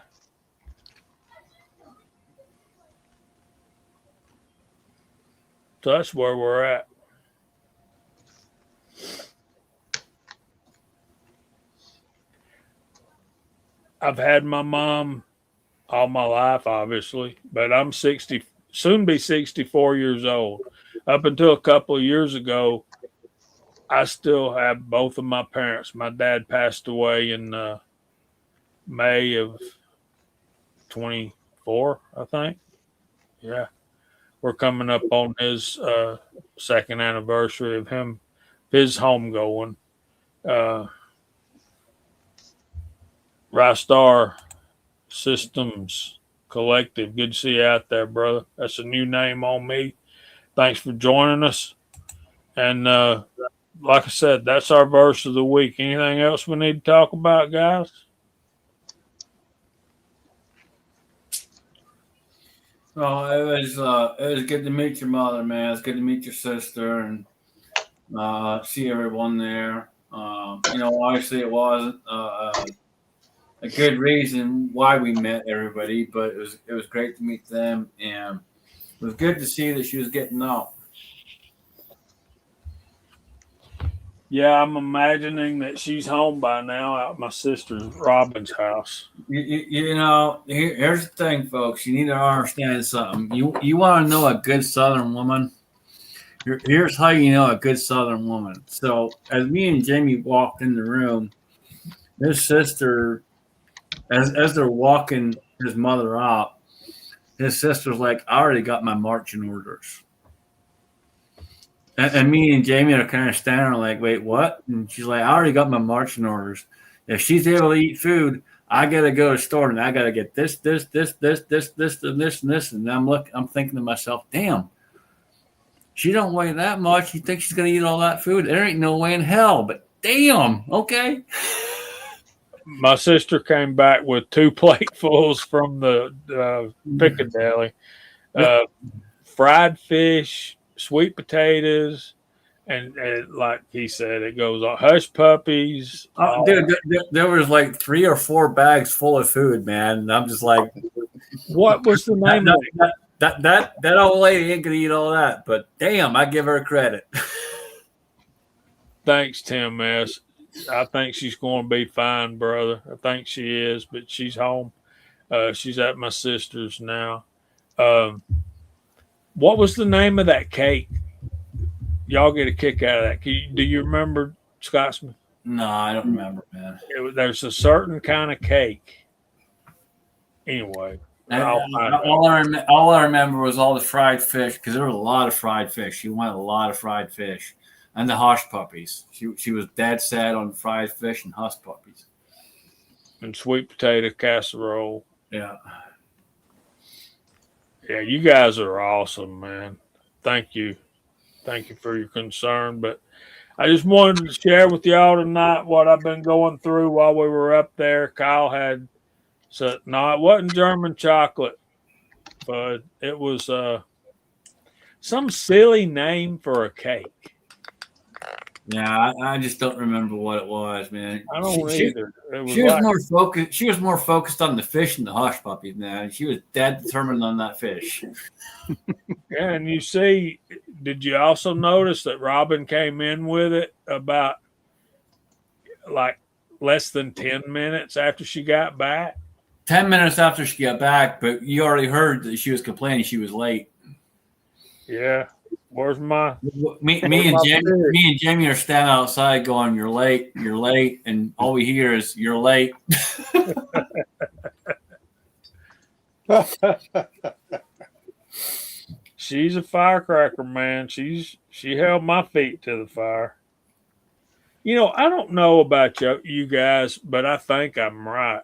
So that's where we're at. I've had my mom all my life, obviously, but I'm 60, soon be 64 years old. Up until a couple of years ago, I still have both of my parents. My dad passed away in May of 24, I think. Yeah. We're coming up on his second anniversary of his homegoing. Rystar Systems Collective. Good to see you out there, brother. That's a new name on me. Thanks for joining us. And like I said, that's our verse of the week. Anything else we need to talk about, guys? Oh, it was good to meet your mother, man. It's good to meet your sister and see everyone there. Obviously it wasn't a good reason why we met everybody, but it was great to meet them, and it was good to see that she was getting up. Yeah, I'm imagining that she's home by now at my sister Robin's house. Here's the thing, folks. You need to understand something. You want to know a good Southern woman? Here's how you know a good Southern woman. So as me and Jamie walked in the room, his sister, as they're walking his mother out, his sister's like, I already got my marching orders. And me and Jamie are kind of standing there like, wait, what? And she's like, I already got my marching orders. If she's able to eat food, I gotta go to the store and I gotta get this, and this. And I'm thinking to myself, damn, she don't weigh that much. You think she's gonna eat all that food? There ain't no way in hell. But damn, okay. My sister came back with 2 platefuls from the Piccadilly. Fried fish, sweet potatoes, and like he said, it goes on hush puppies. Dude, there was like 3 or 4 bags full of food, man. And I'm just like, what was the name of it? That old lady ain't gonna eat all that, but damn, I give her credit. Thanks, Tim S. I think she's going to be fine, brother. I think she is, but she's home. She's at my sister's now. What was the name of that cake? Y'all get a kick out of that. Do you remember, Scotsman? No, I don't remember, man. There's a certain kind of cake. Anyway. All I remember was all the fried fish, because there was a lot of fried fish. She wanted a lot of fried fish. And the hush puppies. She was dead set on fried fish and hush puppies. And sweet potato casserole. Yeah. Yeah, you guys are awesome, man. Thank you. Thank you for your concern. But I just wanted to share with y'all tonight what I've been going through while we were up there. Kyle had it wasn't German chocolate, but it was some silly name for a cake. Yeah, I just don't remember what it was, man. I don't either. She was more focused. She was more focused on the fish and the hush puppies, man. She was dead determined on that fish. Yeah, and you see, did you also notice that Robin came in with it about like less than 10 minutes after she got back? 10 minutes after she got back, but you already heard that she was complaining she was late. Yeah. Where's my me and Jamie are standing outside going, you're late, and all we hear is you're late. She's a firecracker, man. She held my feet to the fire. I don't know about you guys, but I think I'm right.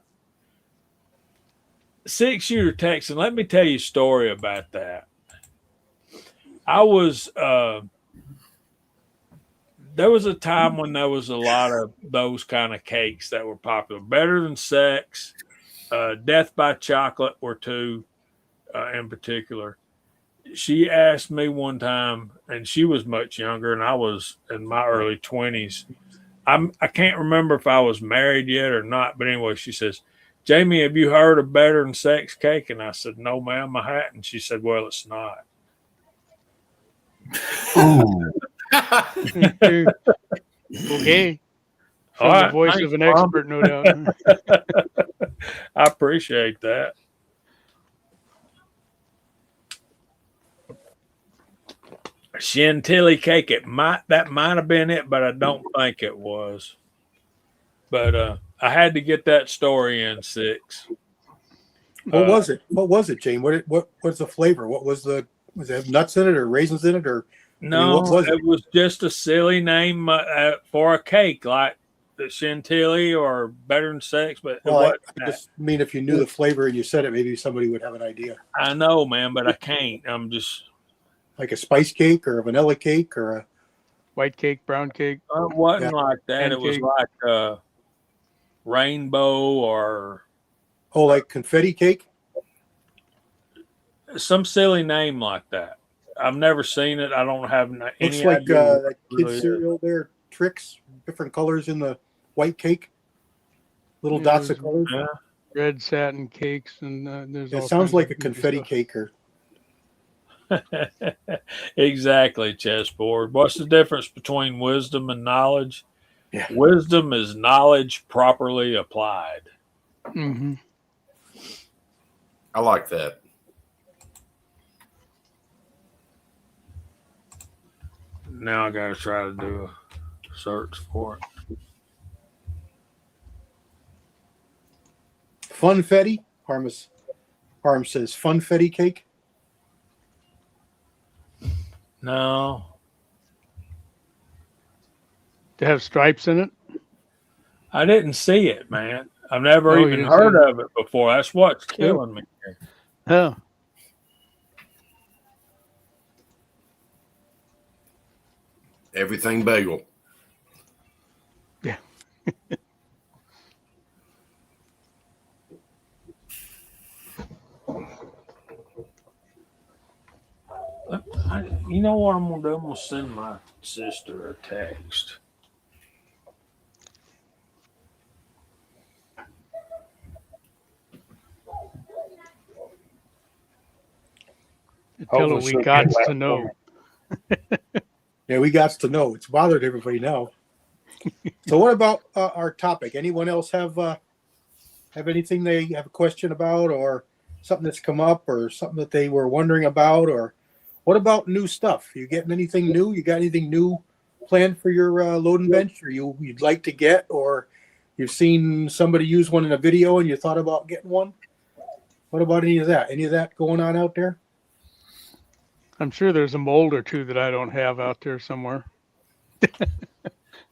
6-shooter Texan, let me tell you a story about that. I was there was a time when there was a lot of those kind of cakes that were popular. Better Than Sex, Death by Chocolate were two in particular. She asked me one time, and she was much younger, and I was in my early 20s. I can't remember if I was married yet or not, but anyway, she says, Jamie, have you heard of Better Than Sex cake? And I said, no, ma'am, I hadn't. She said, well, it's not. Okay. From All the right, voice thanks, of an Mom. expert, no doubt. I appreciate that. Chantilly cake. That might have been it, but I don't think it was. But I had to get that story in 6. What was it? What was it, Jane? What was the flavor? Was it nuts in it or raisins in it or? No, what was it was just a silly name for a cake, like the Chantilly or Better Than Sex. But Well, it I just mean if you knew the flavor and you said it, maybe somebody would have an idea. I know, man, but I can't. I'm just Like a spice cake or a vanilla cake or a White cake, brown cake. it wasn't like that. It was Pancake. like rainbow or like confetti cake. some silly name like that. I've never seen it. I don't have any Looks like idea. what that it kid really is. cereal there. Tricks, different colors in the white cake. Little Yeah, dots of there's- colors. Yeah. Red satin cakes, and there's. It all sounds kinds like of a goofy confetti stuff. cake or Exactly, chessboard. What's the difference between wisdom and knowledge? Yeah. Wisdom is knowledge properly applied. Mm-hmm. I like that. Now I got to try to do a search for it. funfetti. Harm says funfetti cake. No, To have stripes in it. I didn't see it, man. I've never Oh, you even didn't heard see of it before. That's what's killing me. Oh, Everything bagel. yeah. You know what I'm gonna do? I'm gonna send my sister a text. Tell her Hopefully we she'll got get back to know. Yeah, we got to know. It's bothered everybody now. So, what about our topic? Anyone else have anything they have a question about, or something that's come up, or something that they were wondering about, or what about new stuff? You getting anything new? You got anything new planned for your loading bench, or you'd like to get, or you've seen somebody use one in a video and you thought about getting one? What about any of that? Any of that going on out there? I'm sure there's a mold or two that I don't have out there somewhere.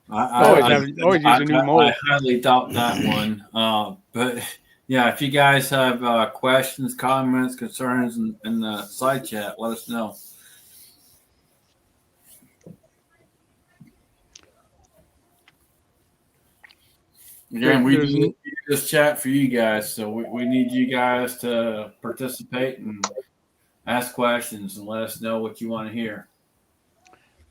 I Always use a new mold. I highly doubt that one. But yeah, if you guys have questions, comments, concerns in the side chat, let us know. Again, we do this chat for you guys, so we need you guys to participate and ask questions and let us know what you want to hear.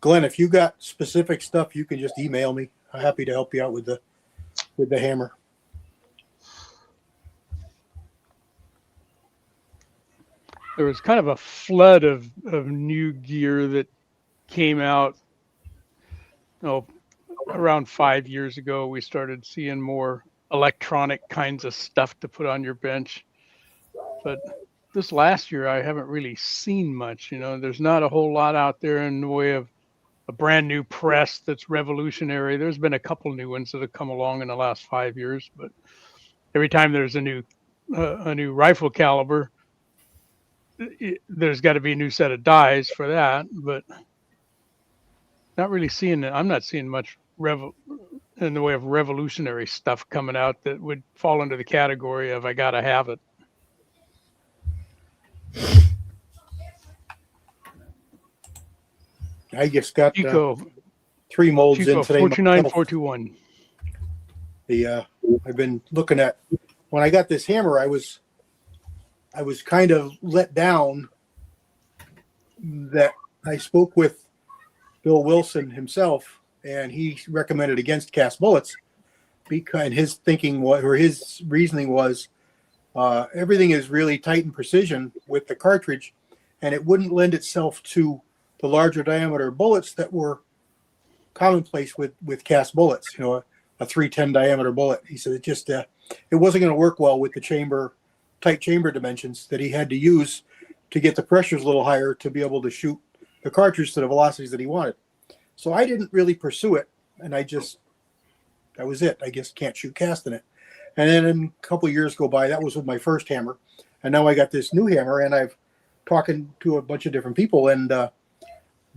Glenn, if you got specific stuff, you can just email me. I'm happy to help you out with the hammer. There was kind of a flood of new gear that came out. Around 5 years ago, we started seeing more electronic kinds of stuff to put on your bench. But this last year, I haven't really seen much. There's not a whole lot out there in the way of a brand new press that's revolutionary. There's been a couple new ones that have come along in the last 5 years, but every time there's a new rifle caliber, there's got to be a new set of dies for that. But not really seeing it. I'm not seeing much in the way of revolutionary stuff coming out that would fall into the category of I gotta have it. I just got Pico. 3 molds Shoot in for today 429, myself. 421. I've been looking at, when I got this hammer, I was kind of let down that I spoke with Bill Wilson himself, and he recommended against cast bullets because his thinking was, or his reasoning was, everything is really tight and precision with the cartridge, and it wouldn't lend itself to the larger diameter bullets that were commonplace with cast bullets. A 310 diameter bullet. He said it wasn't going to work well with the tight chamber dimensions that he had to use to get the pressures a little higher to be able to shoot the cartridge to the velocities that he wanted. So I didn't really pursue it, and that was it. I guess can't shoot cast in it. And then a couple of years go by. That was with my first hammer, and now I got this new hammer, and I've talking to a bunch of different people, and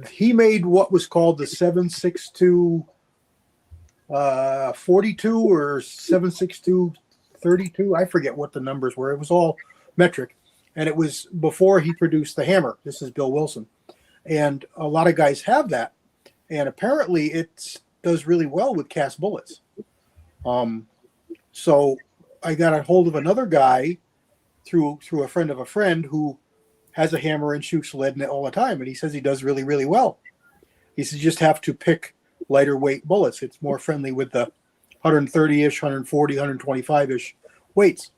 he made what was called the 762 42 or 762 32. I forget what the numbers were. It was all metric, and it was before he produced the hammer. This is Bill Wilson, and a lot of guys have that, and apparently it does really well with cast bullets. So I got a hold of another guy through a friend of a friend who has a hammer and shoots lead in it all the time, and he says he does really, really well. He says you just have to pick lighter weight bullets. It's more friendly with the 130-ish, 140, 125-ish weights.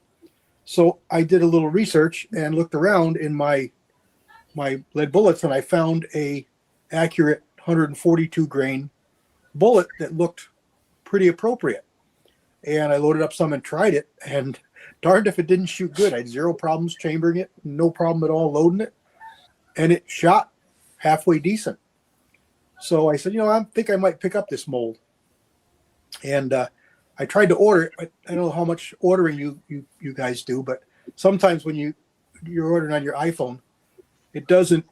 So I did a little research and looked around in my lead bullets, and I found a accurate 142 grain bullet that looked pretty appropriate. And I loaded up some and tried it, and darned if it didn't shoot good. I had zero problems chambering it, no problem at all loading it, and it shot halfway decent. So I said, I think I might pick up this mold. And I tried to order it. I don't know how much ordering you guys do, but sometimes when you're ordering on your iPhone, it doesn't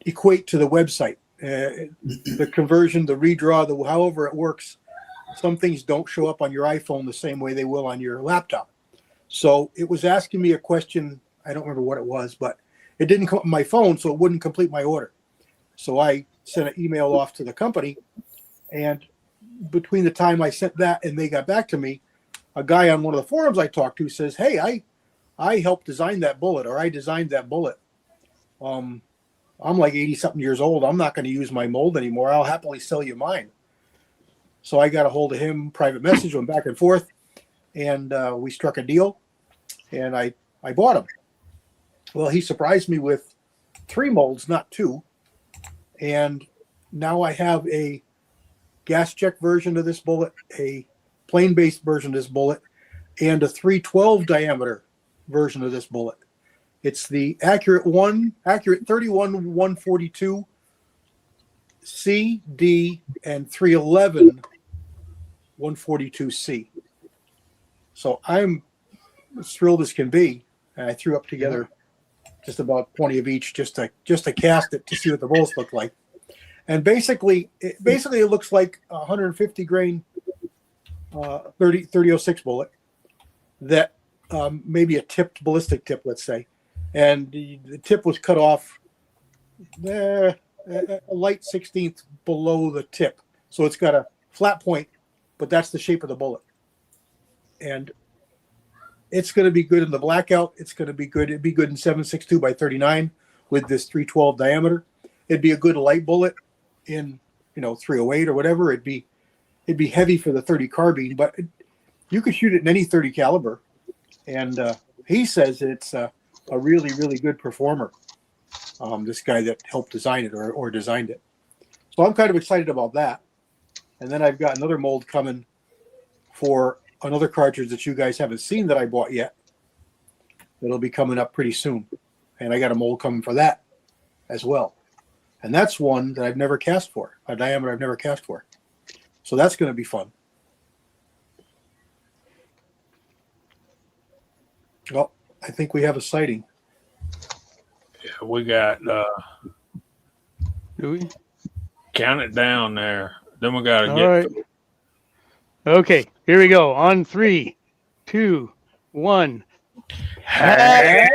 equate to the website. The conversion, the redraw, however it works, some things don't show up on your iPhone the same way they will on your laptop. So it was asking me a question. I don't remember what it was, but it didn't come up on my phone, so it wouldn't complete my order. So I sent an email off to the company, and between the time I sent that and they got back to me, a guy on one of the forums I talked to says, "Hey, I helped design that bullet, or I designed that bullet. I'm like 80-something years old. I'm not going to use my mold anymore. I'll happily sell you mine." So I got a hold of him, private message, went back and forth, and we struck a deal, and I bought him. Well, he surprised me with 3 molds, not 2. And now I have a gas check version of this bullet, a plain-based version of this bullet, and a 312 diameter version of this bullet. It's the accurate 31 142 C, D, and 311 142C. So I'm as thrilled as can be, and I threw up together just about 20 of each just to cast it to see what the bullets look like. And basically it looks like a 150 grain 3006 bullet that maybe a tipped ballistic tip, let's say, and the tip was cut off a light 16th below the tip, so it's got a flat point, but that's the shape of the bullet. And it's going to be good in the blackout. It's going to be good. It'd be good in 7.62 by 39 with this 312 diameter. It'd be a good light bullet in 308 or whatever. It'd be heavy for the 30 carbine, but you could shoot it in any 30 caliber. And he says it's a really, really good performer. This guy that helped design it or designed it. So I'm kind of excited about that. And then I've got another mold coming for another cartridge that you guys haven't seen that I bought yet. That'll be coming up pretty soon. And I got a mold coming for that as well. And that's one that I've never cast for, a diameter I've never cast for. So that's going to be fun. Well, I think we have a sighting. Yeah, we got Do we? count it down there. Then we got to All get right. Okay, here we go. On 3, 2, 1. Hey,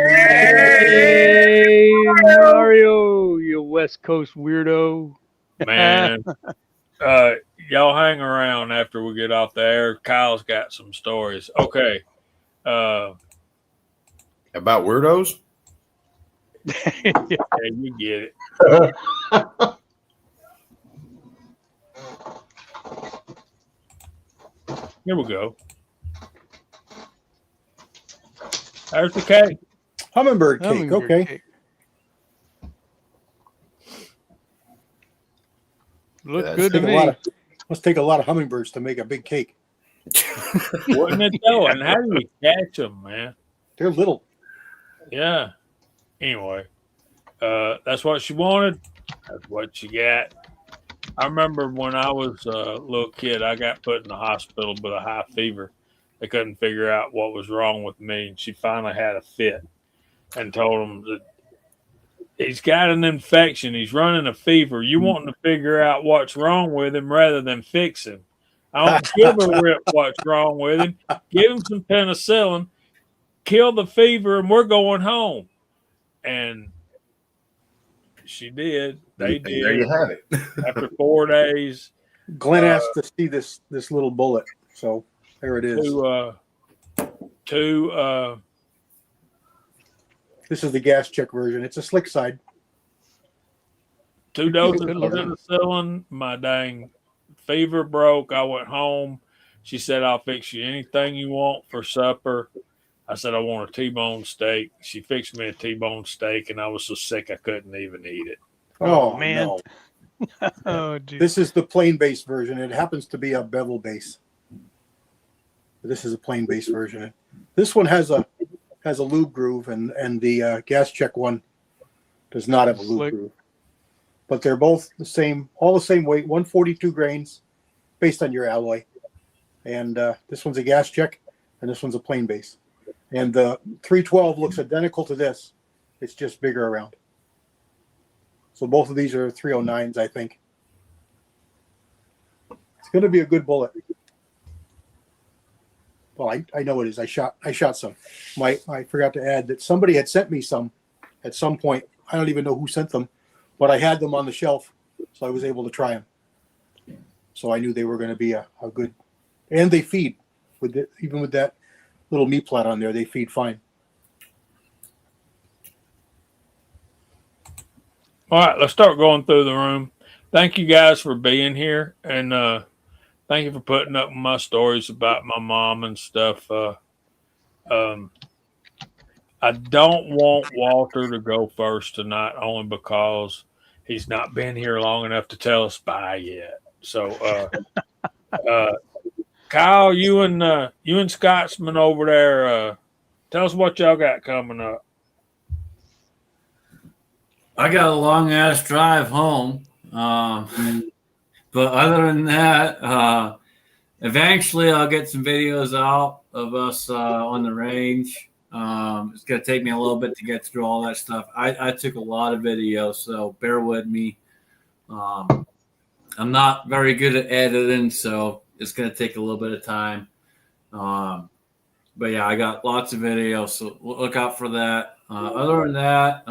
Mario, you West Coast weirdo. Man, Y'all hang around after we get off the air. Kyle's got some stories. Okay. About weirdos? Yeah, you get it. Here we go. There's the cake. Hummingbird cake. Hummingbird Okay. cake. Look That's good to Take a me. lot of, must take a lot of hummingbirds to make a big cake. Wouldn't it though? And how do you catch them, man? They're little. Yeah. Anyway, that's what she wanted. That's what she got. I remember when I was a little kid, I got put in the hospital with a high fever. They couldn't figure out what was wrong with me. And she finally had a fit and told them that he's got an infection. He's running a fever. You want to figure out what's wrong with him rather than fix him. I don't give a rip what's wrong with him. Give him some penicillin, kill the fever, and we're going home. And she did. They did. There you have it. After 4 days, Glenn asked to see this little bullet, so there it is. This is the gas check version. It's a slick side. 2 doses of Good looking. penicillin. My dang fever broke. I went home. She said, I'll fix you anything you want for supper. I said, I want a T-bone steak. She fixed me a T-bone steak, and I was so sick I couldn't even eat it. Oh, man. no. Oh, geez. This is the plain base version. It happens to be a bevel base. This is a plain base version. This one has a lube groove, and the gas check one does not have a lube Slick. groove. But they're both the same, all the same weight, 142 grains, based on your alloy. And this one's a gas check, and this one's a plain base. And the 312 looks identical to this. It's just bigger around. So both of these are 309s, I think. It's going to be a good bullet. Well, I know it is. I shot some. I forgot to add that somebody had sent me some at some point. I don't even know who sent them, but I had them on the shelf, so I was able to try them. So I knew they were going to be a good, and they feed even with that little meat plot on there. They feed fine. All right, let's start going through the room. Thank you guys for being here, and thank you for putting up my stories about my mom and stuff. I don't want Walter to go first tonight, only because he's not been here long enough to tell us bye yet. So, Kyle, you and Scotsman over there, tell us what y'all got coming up. I got a long ass drive home. But other than that, eventually I'll get some videos out of us on the range. It's going to take me a little bit to get through all that stuff. I took a lot of videos, so bear with me. I'm not very good at editing, so it's going to take a little bit of time. But yeah, I got lots of videos, so look out for that. Other than that,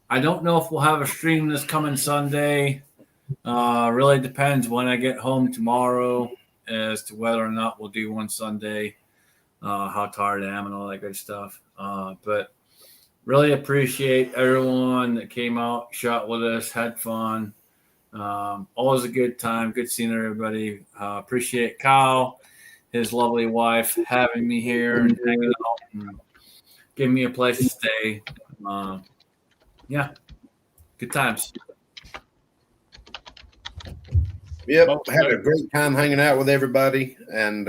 I don't know if we'll have a stream this coming Sunday. Really depends when I get home tomorrow as to whether or not we'll do one Sunday, how tired I am and all that good stuff. But really appreciate everyone that came out, shot with us, had fun. Always a good time. Good seeing everybody. Appreciate Kyle, his lovely wife, having me here and hanging out and giving me a place to stay. Yeah, good times. Yep, had a great time hanging out with everybody, and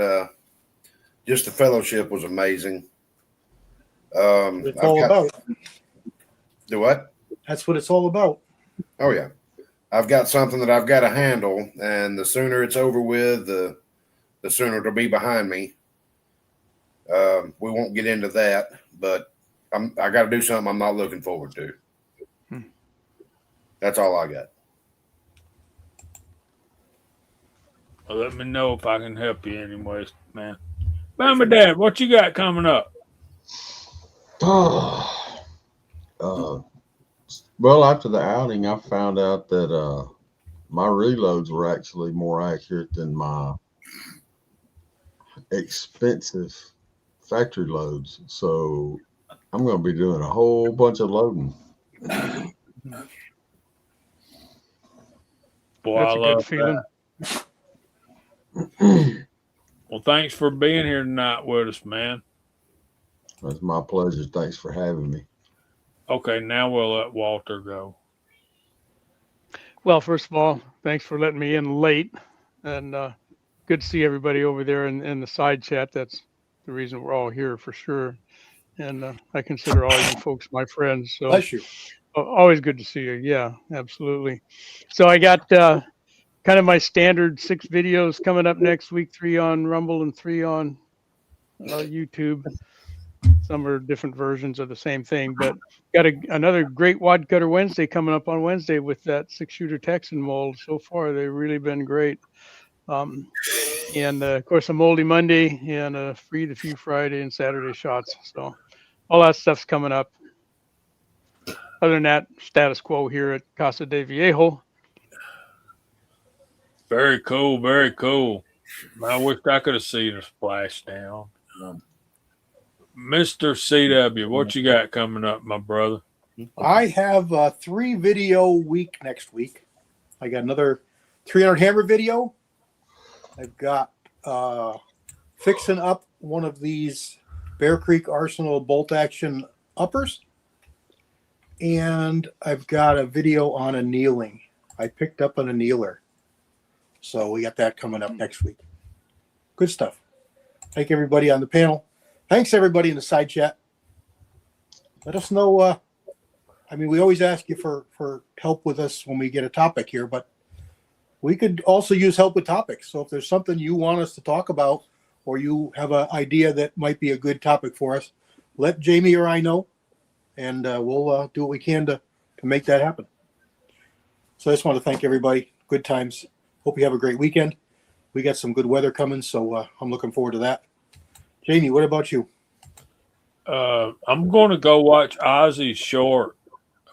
just the fellowship was amazing. It's all about. Do what? That's what it's all about. Oh yeah, I've got something that I've got to handle, and the sooner it's over with, the sooner it'll be behind me. We won't get into that, but I got to do something I'm not looking forward to. That's all I got. Well, let me know if I can help you anyways, man. Mama, Dad, what you got coming up? Well, after the outing, I found out that my reloads were actually more accurate than my expensive factory loads. So I'm going to be doing a whole bunch of loading. Boy, That's I a love good feeling. that. Well, thanks for being here tonight with us, man. That's my pleasure. Thanks for having me. Okay, now we'll let Walter go. Well, first of all, thanks for letting me in late, and good to see everybody over there in the side chat. That's the reason we're all here for sure. And I consider all you folks my friends. So Bless you. always good to see you. Yeah, absolutely. So I got kind of my standard 6 videos coming up next week, 3 on Rumble and 3 on YouTube. Some are different versions of the same thing, but got another great Wad Cutter Wednesday coming up on Wednesday with that 6-shooter Texan mold. So far, they've really been great. And of course, a Moldy Monday and a Free the Few Friday and Saturday shots. So all that stuff's coming up. Other than that, status quo here at Casa de Viejo. Very cool, very cool. I wish I could have seen a splashdown. Mr. CW, what you got coming up, my brother? I have a 3 video week next week. I got another 300 hammer video. I've got fixing up one of these Bear Creek Arsenal bolt action uppers. And I've got a video on annealing. I picked up an annealer. So we got that coming up next week. Good stuff. Thank everybody on the panel. Thanks everybody in the side chat. Let us know. We always ask you for help with us when we get a topic here, but we could also use help with topics. So if there's something you want us to talk about, or you have an idea that might be a good topic for us, let Jamie or I know, and we'll do what we can to make that happen. So I just want to thank everybody. Good times. Hope you have a great weekend. We got some good weather coming, so I'm looking forward to that. Jamie, what about you? I'm going to go watch Ozzy's short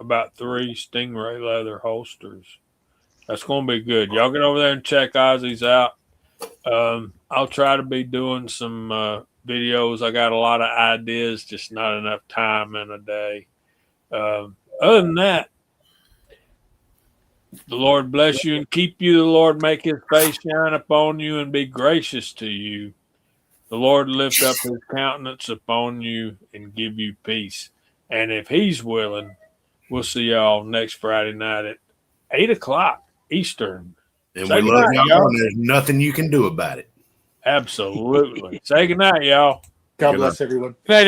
about 3 Stingray leather holsters. That's going to be good. Y'all get over there and check Ozzy's out. I'll try to be doing some videos. I got a lot of ideas, just not enough time in a day. Other than that, the Lord bless you and keep you. The Lord make his face shine upon you and be gracious to you. The Lord lift up his countenance upon you and give you peace. And if he's willing, we'll see y'all next Friday night at 8 o'clock Eastern. And Say we love goodnight, y'all, and there's nothing you can do about it. Absolutely. Say goodnight, y'all. God Good bless everyone. Good night,